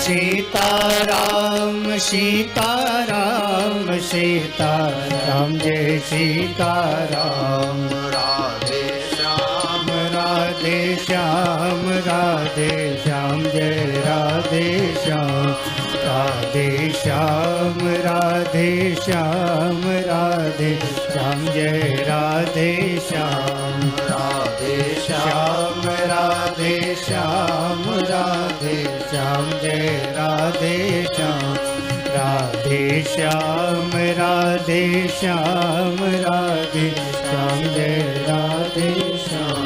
सीताराम सीताराम सीताराम जय सीताराम। राधे श्याम राधे श्याम राधे श्याम जय राधे श्याम। राधे श्याम राधे श्याम राधे श्याम जय राधे श्याम। राधे श्याम राधे श्याम राधे श्याम जय राधे श्याम। राधे श्याम राधे श्याम राधे श्याम जय राधे श्याम।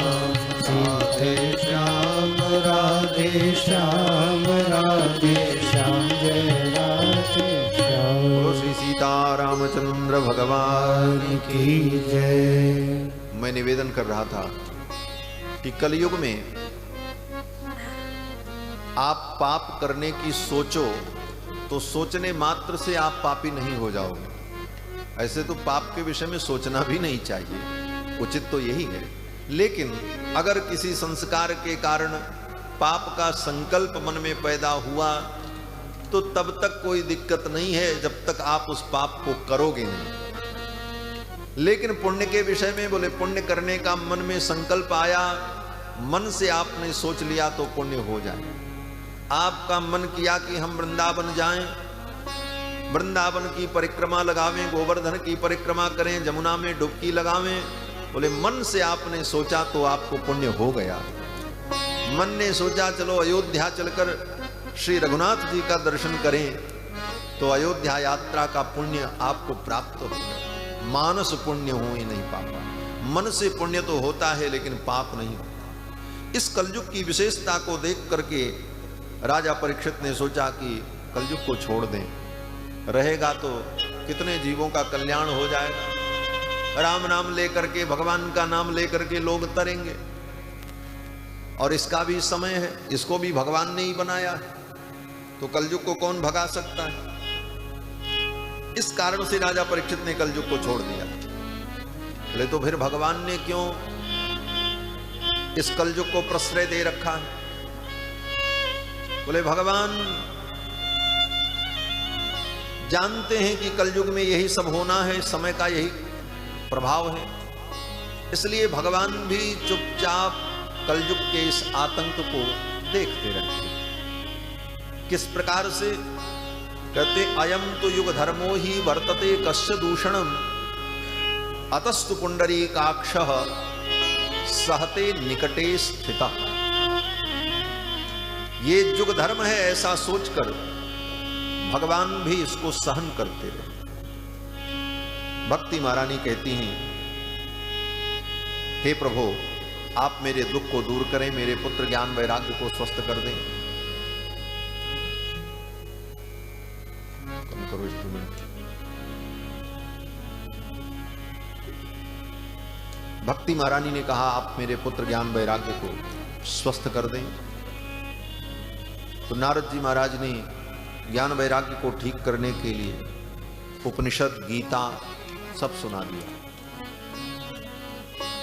राधे श्याम राधे श्याम राधे श्याम जय राधे श्याम। बोलो श्री सीता रामचंद्र भगवान की जय। मैं निवेदन कर रहा था कि कलयुग में आप पाप करने की सोचो तो सोचने मात्र से आप पापी नहीं हो जाओगे। ऐसे तो पाप के विषय में सोचना भी नहीं चाहिए, उचित तो यही है। लेकिन अगर किसी संस्कार के कारण पाप का संकल्प मन में पैदा हुआ तो तब तक कोई दिक्कत नहीं है, जब तक आप उस पाप को करोगे नहीं। लेकिन पुण्य के विषय में बोले, पुण्य करने का मन में संकल्प आया, मन से आपने सोच लिया तो पुण्य हो जाए। आपका मन किया कि हम वृंदावन जाएं, वृंदावन की परिक्रमा लगावें, गोवर्धन की परिक्रमा करें, जमुना में डुबकी लगावें, बोले मन से आपने सोचा तो आपको पुण्य हो गया। मन ने सोचा चलो अयोध्या चलकर श्री रघुनाथ जी का दर्शन करें, तो अयोध्या यात्रा का पुण्य आपको प्राप्त हो गया। मानस पुण्य हो ही नहीं पापा। मन से पुण्य तो होता है लेकिन पाप नहीं होता। इस कलयुग की विशेषता को देख करके राजा परीक्षित ने सोचा कि कलयुग को छोड़ दें, रहेगा तो कितने जीवों का कल्याण हो जाएगा। राम नाम लेकर के, भगवान का नाम लेकर के लोग तरेंगे, और इसका भी समय है, इसको भी भगवान ने ही बनाया है, तो कलयुग को कौन भगा सकता है। इस कारण से राजा परीक्षित ने कलयुग को छोड़ दिया। बोले तो फिर भगवान ने क्यों इस कलयुग को प्रश्रय दे रखा है। बोले भगवान जानते हैं कि कलयुग में यही सब होना है, समय का यही प्रभाव है, इसलिए भगवान भी चुपचाप कलयुग के इस आतंक को देखते रहते हैं। किस प्रकार से कहते अयम तो युग धर्मो ही वर्तते कस्य दूषणम अतस्तु पुंडरीकाक्षः सहते निकटे स्थिता। ये युग धर्म है ऐसा सोचकर भगवान भी इसको सहन करते रहे। भक्ति महारानी कहती हैं, हे प्रभु आप मेरे दुख को दूर करें, मेरे पुत्र ज्ञान वैराग्य को स्वस्थ कर दें। कम करो इंस्ट्रूमेंट। भक्ति महारानी ने कहा आप मेरे पुत्र ज्ञान वैराग्य को स्वस्थ कर दें। तो नारद जी महाराज ने ज्ञान वैराग्य को ठीक करने के लिए उपनिषद गीता सब सुना दिया।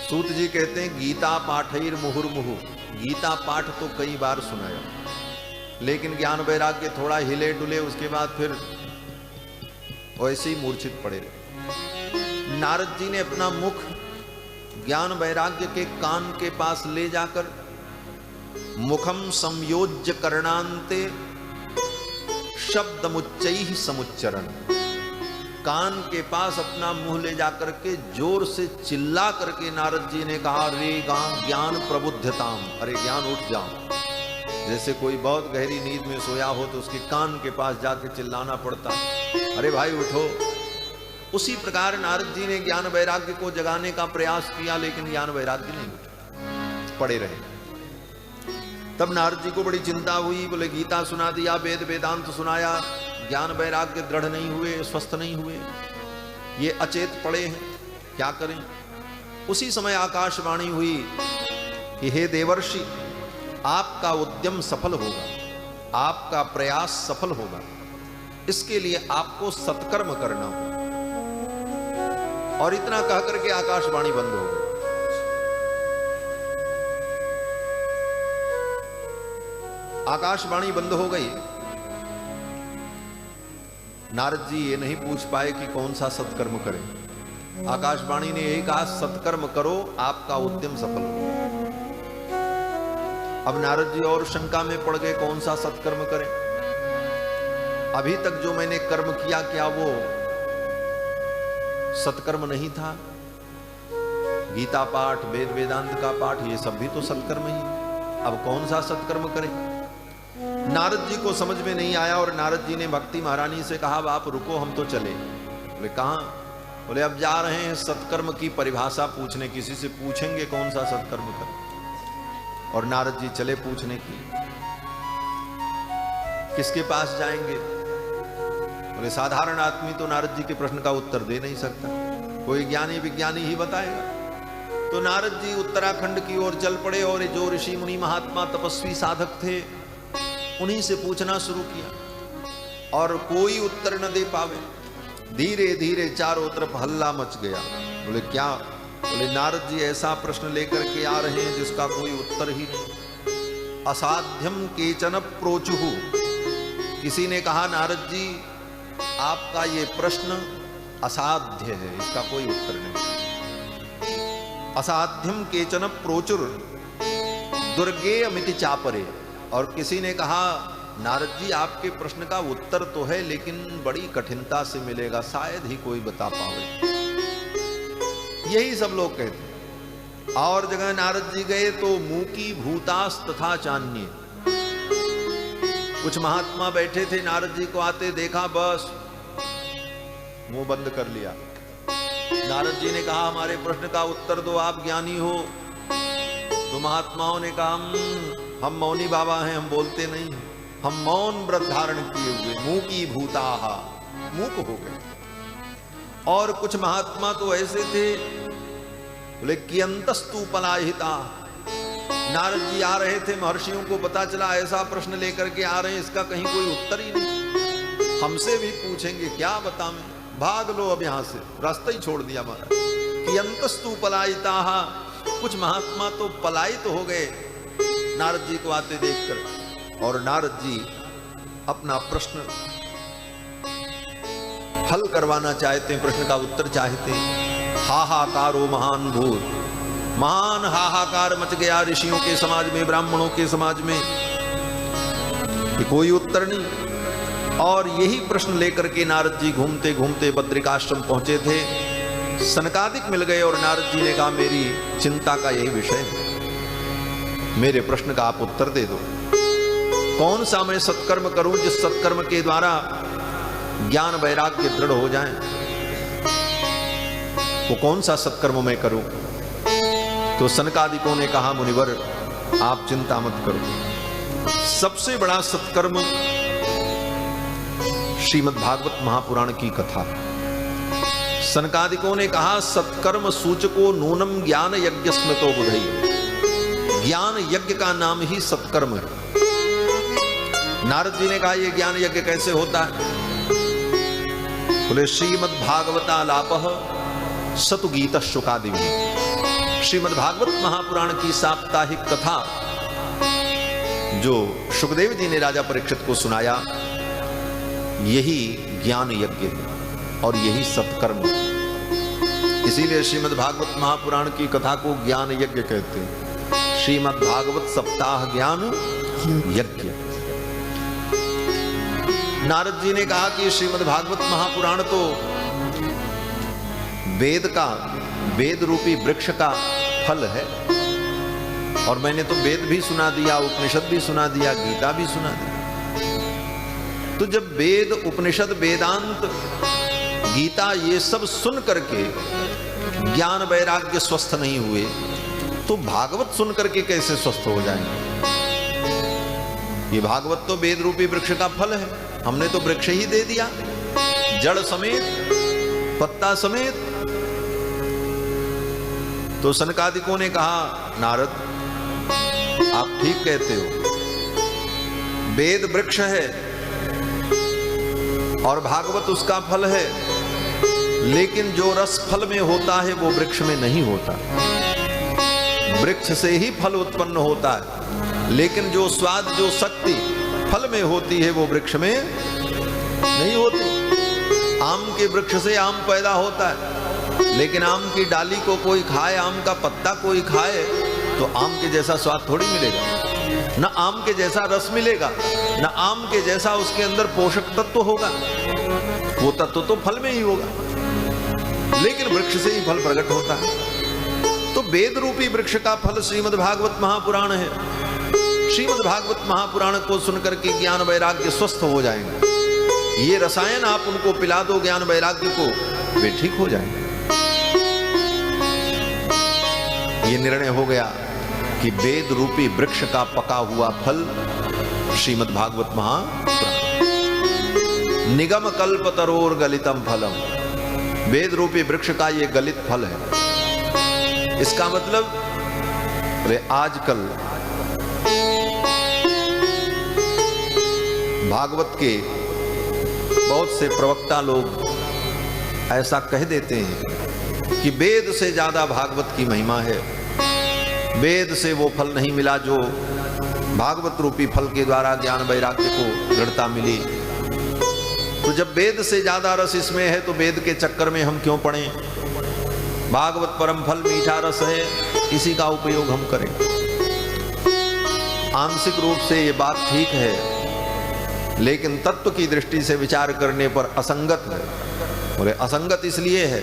सूत जी कहते हैं गीता पाठैर मुहुर्मुहु, गीता पाठ तो कई बार सुनाया, लेकिन ज्ञान वैराग्य थोड़ा हिले डुले, उसके बाद फिर वैसे ही मूर्छित पड़े रहे। नारद जी ने अपना मुख ज्ञान वैराग्य के कान के पास ले जाकर मुखम संयोज्य करणांते शब्दमुच्चैः समुच्चरण, कान के पास अपना मुंह ले जाकर के जोर से चिल्ला करके नारद जी ने कहा रे ज्ञान प्रबुद्धताम, अरे ज्ञान उठ जाओ। जैसे कोई बहुत गहरी नींद में सोया हो तो उसके कान के पास जाके चिल्लाना पड़ता, अरे भाई उठो। उसी प्रकार नारद जी ने ज्ञान वैराग्य को जगाने का प्रयास किया, लेकिन ज्ञान वैराग्य नहीं उठा, पड़े रहे। तब नारद जी को बड़ी चिंता हुई, बोले गीता सुना दिया, वेद वेदांत सुनाया, ज्ञान वैराग्य दृढ़ नहीं हुए, स्वस्थ नहीं हुए, ये अचेत पड़े हैं, क्या करें। उसी समय आकाशवाणी हुई कि हे देवर्षि आपका उद्यम सफल होगा, आपका प्रयास सफल होगा, इसके लिए आपको सत्कर्म करना होगा। और इतना कह करके आकाशवाणी बंद हो गई। आकाशवाणी बंद हो गई। नारद जी ये नहीं पूछ पाए कि कौन सा सत्कर्म करें। आकाशवाणी ने यही कहा सत्कर्म करो, आपका उद्यम सफल हो। अब नारद जी और शंका में पड़ गए, कौन सा सत्कर्म करें। अभी तक जो मैंने कर्म किया क्या वो सत्कर्म नहीं था? गीता पाठ, वेद वेदांत का पाठ, ये सब भी तो सत्कर्म ही। अब कौन सा सत्कर्म करें? नारद जी को समझ में नहीं आया और नारद जी ने भक्ति महारानी से कहा आप रुको, हम तो चले। बोले कहां? बोले अब जा रहे हैं सत्कर्म की परिभाषा पूछने, किसी से पूछेंगे कौन सा सत्कर्म करें। और नारद जी चले पूछने की। किसके पास जाएंगे? बोले साधारण आदमी तो नारद जी के प्रश्न का उत्तर दे नहीं सकता, कोई ज्ञानी विज्ञानी ही बताएगा। तो नारद जी उत्तराखंड की ओर चल पड़े और जो ऋषि मुनि महात्मा तपस्वी साधक थे उन्हीं से पूछना शुरू किया और कोई उत्तर न दे पावे। धीरे धीरे चारों तरफ हल्ला मच गया। बोले क्या? बोले नारद जी ऐसा प्रश्न लेकर के आ रहे हैं जिसका कोई उत्तर ही नहीं। असाध्यम केचन प्रोचुहु, किसी ने कहा नारद जी आपका ये प्रश्न असाध्य है, इसका कोई उत्तर नहीं। असाध्यम केचन प्रोचुर दुर्गे अमिति चापरे, और किसी ने कहा नारद जी आपके प्रश्न का उत्तर तो है लेकिन बड़ी कठिनता से मिलेगा, शायद ही कोई बता पावे। यही सब लोग कहते। और जगह नारद जी गए तो मूकी भूतास तथा चान्य, कुछ महात्मा बैठे थे, नारद जी को आते देखा, बस मुंह बंद कर लिया। नारद जी ने कहा हमारे प्रश्न का उत्तर दो, आप ज्ञानी हो। तो महात्माओं ने कहा हम मौनी बाबा हैं, हम बोलते नहीं, हम मौन व्रत धारण किए हुए मूकी भूताहा, मूक हो गए। और कुछ महात्मा तो ऐसे थे, बोले कियंतस्तु पलाहिता, नारद जी आ रहे थे, महर्षियों को पता चला ऐसा प्रश्न लेकर के आ रहे हैं, इसका कहीं कोई उत्तर ही नहीं, हमसे भी पूछेंगे क्या बताएं, भाग लो अब यहां से, रास्ता ही छोड़ दिया महाराज। कियंतस्तु पलायिता, कुछ महात्मा तो पलायित हो गए नारद जी को आते देखकर। और नारद जी अपना प्रश्न हल करवाना चाहते हैं, प्रश्न का उत्तर चाहते हैं। हाहाकारो महान भूत, महान हाहाकार मच गया ऋषियों के समाज में, ब्राह्मणों के समाज में, कि कोई उत्तर नहीं। और यही प्रश्न लेकर के नारद जी घूमते घूमते बद्रिकाश्रम पहुंचे थे। सनकादिक मिल गए और नारद जी ने कहा मेरी चिंता का यही विषय है, मेरे प्रश्न का आप उत्तर दे दो। कौन सा मैं सत्कर्म करूं जिस सत्कर्म के द्वारा ज्ञान वैराग्य दृढ़ हो जाए, वो कौन सा सत्कर्म मैं करूं? तो सनकादिकों ने कहा मुनिवर आप चिंता मत करो, सबसे बड़ा सत्कर्म श्रीमद् भागवत महापुराण की कथा। सनकादिकों ने कहा सत्कर्म सूचको नूनम ज्ञान यज्ञ स्मृतो बुधई, ज्ञान यज्ञ का नाम ही सत्कर्म है। नारद जी ने कहा यह ज्ञान यज्ञ कैसे होता है? बोले श्रीमद् भागवतालापः सतु गीत शुकादिवी, श्रीमद् भागवत महापुराण की साप्ताहिक कथा जो शुकदेव जी ने राजा परीक्षित को सुनाया, यही ज्ञान यज्ञ है और यही सत्कर्म है। इसीलिए श्रीमद् भागवत महापुराण की कथा को ज्ञान यज्ञ कहते हैं। श्रीमद् भागवत सप्ताह ज्ञान यज्ञ। नारद जी ने कहा कि श्रीमद् भागवत महापुराण तो वेद रूपी वृक्ष का फल है, और मैंने तो वेद भी सुना दिया, उपनिषद भी सुना दिया, गीता भी सुना दिया। तो जब वेद उपनिषद वेदांत गीता ये सब सुन करके ज्ञान वैराग्य स्वस्थ नहीं हुए, तो भागवत सुन करके कैसे स्वस्थ हो जाएंगे? ये भागवत तो वेद रूपी वृक्ष का फल है, हमने तो वृक्ष ही दे दिया, जड़ समेत पत्ता समेत। तो सनकादिकों ने कहा नारद आप ठीक कहते हो, वेद वृक्ष है और भागवत उसका फल है, लेकिन जो रस फल में होता है वो वृक्ष में नहीं होता। वृक्ष से ही फल उत्पन्न होता है, लेकिन जो स्वाद जो शक्ति फल में होती है वो वृक्ष में नहीं होती। आम के वृक्ष से आम पैदा होता है, लेकिन आम की डाली को कोई खाए, आम का पत्ता कोई खाए, तो आम के जैसा स्वाद थोड़ी मिलेगा, ना आम के जैसा रस मिलेगा, ना आम के जैसा उसके अंदर पोषक तत्व होगा। वो तत्व तो फल में ही होगा, लेकिन वृक्ष से ही फल प्रकट होता है। तो वेद रूपी वृक्ष का फल श्रीमद् भागवत महापुराण है। श्रीमद् भागवत महापुराण को सुनकर के ज्ञान वैराग्य स्वस्थ हो जाएंगे। ये रसायन आप उनको पिला दो ज्ञान वैराग्य को, वे ठीक हो जाएंगे। ये निर्णय हो गया कि वेद रूपी वृक्ष का पका हुआ फल श्रीमद् भागवत महापुराण, निगम कल्प तरोर गलितम फलम, वेद रूपी वृक्ष का ये गलित फल है। इसका मतलब आजकल भागवत के बहुत से प्रवक्ता लोग ऐसा कह देते हैं कि वेद से ज्यादा भागवत की महिमा है, वेद से वो फल नहीं मिला जो भागवत रूपी फल के द्वारा ज्ञान वैराग्य को दृढ़ता मिली। तो जब वेद से ज्यादा रस इसमें है तो वेद के चक्कर में हम क्यों पड़े? भागवत परम फल मीठा रस है, इसी का उपयोग हम करें। आंशिक रूप से ये बात ठीक है, लेकिन तत्व की दृष्टि से विचार करने पर असंगत है। बोले असंगत इसलिए है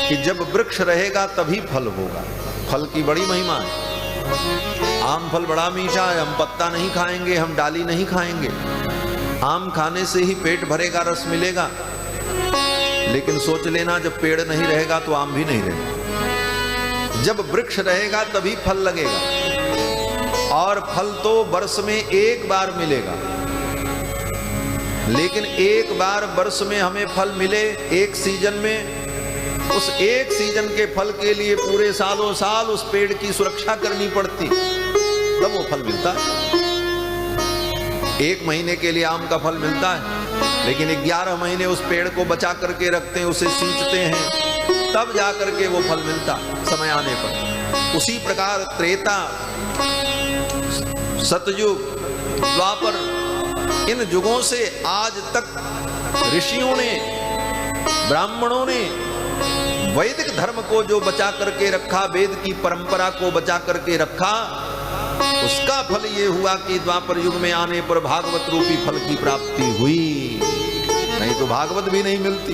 कि जब वृक्ष रहेगा तभी फल होगा। फल की बड़ी महिमा है। आम फल बड़ा मीठा है, हम पत्ता नहीं खाएंगे, हम डाली नहीं खाएंगे। आम खाने से ही पेट भरेगा, रस मिलेगा, लेकिन सोच लेना जब पेड़ नहीं रहेगा तो आम भी नहीं रहेगा। जब वृक्ष रहेगा तभी फल लगेगा, और फल तो वर्ष में एक बार मिलेगा, लेकिन एक बार वर्ष में हमें फल मिले एक सीजन में, उस एक सीजन के फल के लिए पूरे सालों साल उस पेड़ की सुरक्षा करनी पड़ती, तब वो फल मिलता है। एक महीने के लिए आम का फल मिलता है, लेकिन 11 महीने उस पेड़ को बचा करके रखते हैं, उसे सींचते हैं, तब जा करके वो फल मिलता समय आने पर। उसी प्रकार त्रेता, सतयुग, द्वापर, इन युगों से आज तक ऋषियों ने, ब्राह्मणों ने वैदिक धर्म को जो बचा करके रखा, वेद की परंपरा को बचा करके रखा, उसका फल ये हुआ कि द्वापर युग में आने पर भागवत रूपी फल की प्राप्ति हुई, नहीं तो भागवत भी नहीं मिलती।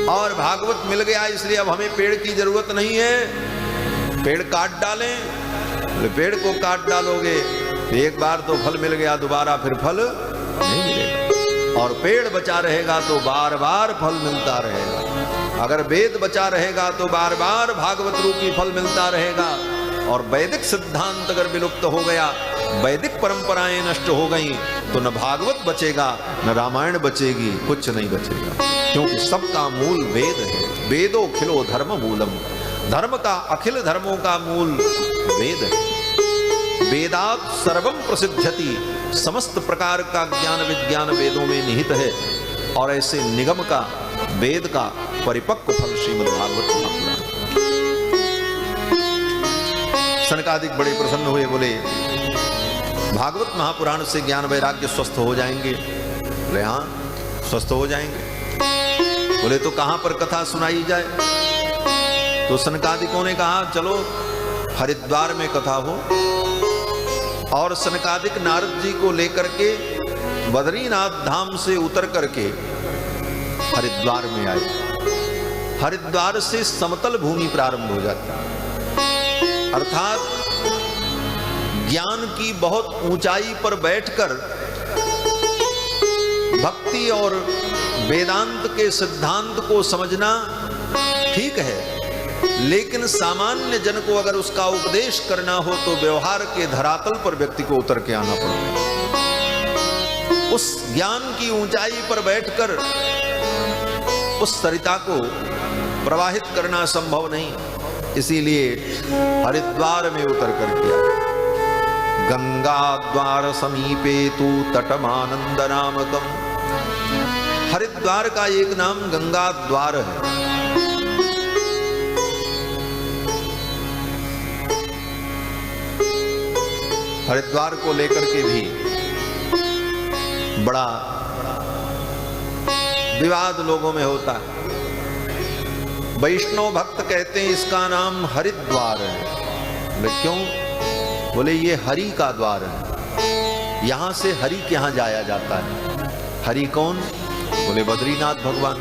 और भागवत मिल गया इसलिए अब हमें पेड़ की जरूरत नहीं है, पेड़ काट डालें। पेड़ को काट डालोगे तो एक बार तो फल मिल गया, दोबारा फिर फल नहीं मिलेगा। और पेड़ बचा रहेगा तो बार बार फल मिलता रहेगा। अगर वेद बचा रहेगा तो बार बार भागवत रूपी फल मिलता रहेगा। और वैदिक सिद्धांत अगर विलुप्त हो गया, वैदिक परंपराएं नष्ट हो गई, तो न भागवत बचेगा न रामायण बचेगी, कुछ नहीं बचेगा। क्योंकि सबका मूल वेद है। वेदो खिलो धर्म मूलम, धर्म का अखिल धर्मों का मूल वेद है। वेदात सर्वम प्रसिद्ध्यति, समस्त प्रकार का ज्ञान विज्ञान वेदों में निहित है। और ऐसे निगम का, वेद का परिपक्व फल श्रीमद् भागवत महापुराण। सनकादिक बड़े प्रसन्न हुए, बोले भागवत महापुराण से ज्ञान वैराग्य स्वस्थ हो जाएंगे। बोले हाँ स्वस्थ हो जाएंगे। बोले तो कहां पर कथा सुनाई जाए? तो सनकादिकों ने कहा चलो हरिद्वार में कथा हो। और सनकादिक नारद जी को लेकर के बद्रीनाथ धाम से उतर करके हरिद्वार में आए। हरिद्वार से समतल भूमि प्रारंभ हो जाती है, अर्थात ज्ञान की बहुत ऊंचाई पर बैठकर भक्ति और वेदांत के सिद्धांत को समझना ठीक है, लेकिन सामान्य जन को अगर उसका उपदेश करना हो तो व्यवहार के धरातल पर व्यक्ति को उतर के आना पड़ेगा। उस ज्ञान की ऊंचाई पर बैठकर उस सरिता को प्रवाहित करना संभव नहीं, इसीलिए हरिद्वार में उतर करके आए। गंगा द्वार समीपे तु तटमानंद नामकम। हरिद्वार का एक नाम गंगा द्वार है। हरिद्वार को लेकर के भी बड़ा विवाद लोगों में होता है। वैष्णव भक्त कहते हैं इसका नाम हरिद्वार है। बोले क्यों? बोले ये हरि का द्वार है, यहां से हरि के यहां जाया जाता है। हरि कौन? बोले बद्रीनाथ भगवान।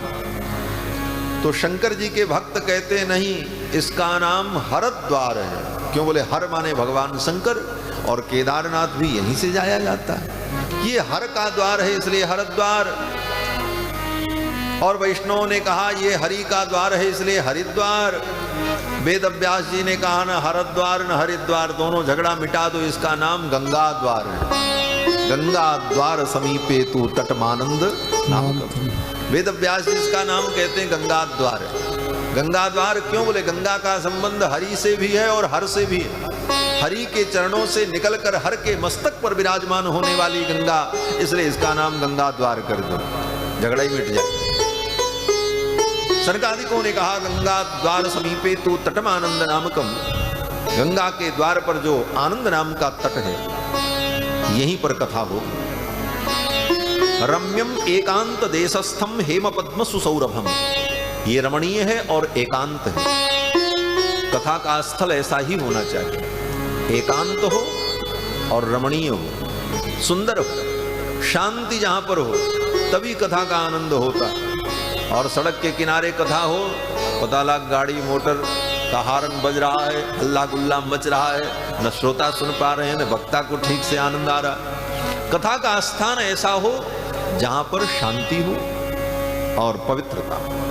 तो शंकर जी के भक्त कहते हैं नहीं, इसका नाम हरद्वार है। क्यों? बोले हर माने भगवान शंकर, और केदारनाथ भी यहीं से जाया जाता है। ये हर का द्वार है इसलिए हरद्वार। और वैष्णवों ने कहा ये हरि का द्वार है इसलिए हरिद्वार। वेद व्यास जी ने कहा न हरद्वार न हरिद्वार, दोनों झगड़ा मिटा दो, इसका नाम गंगा द्वार है। गंगा द्वार समीपे तु तटमानंद नामकम। वेद व्यास जी इसका नाम कहते हैं गंगा द्वार है। गंगा द्वार क्यों? बोले गंगा का संबंध हरि से भी है और हर से भी है। हरि के चरणों से निकलकर हर के मस्तक पर विराजमान होने वाली गंगा, इसलिए इसका नाम गंगा द्वार कर दो, झगड़ा ही मिट जाए। सनकादिकों ने कहा गंगा द्वार समीपे तु तटमानंद नामकम। गंगा के द्वार पर जो आनंद नाम का तट है, यहीं पर कथा हो। रम्यम एकांत देशस्थम हेम पद्म सुसौरभम। ये रमणीय है और एकांत है। कथा का स्थल ऐसा ही होना चाहिए, एकांत हो और रमणीय हो, सुंदर हो, शांति जहां पर हो, तभी कथा का आनंद होता। और सड़क के किनारे कथा हो, पता लग गाड़ी मोटर का हारन बज रहा है, हल्ला गुल्ला मच रहा है, न श्रोता सुन पा रहे हैं न वक्ता को ठीक से आनंद आ रहा। कथा का स्थान ऐसा हो जहां पर शांति हो और पवित्रता हो।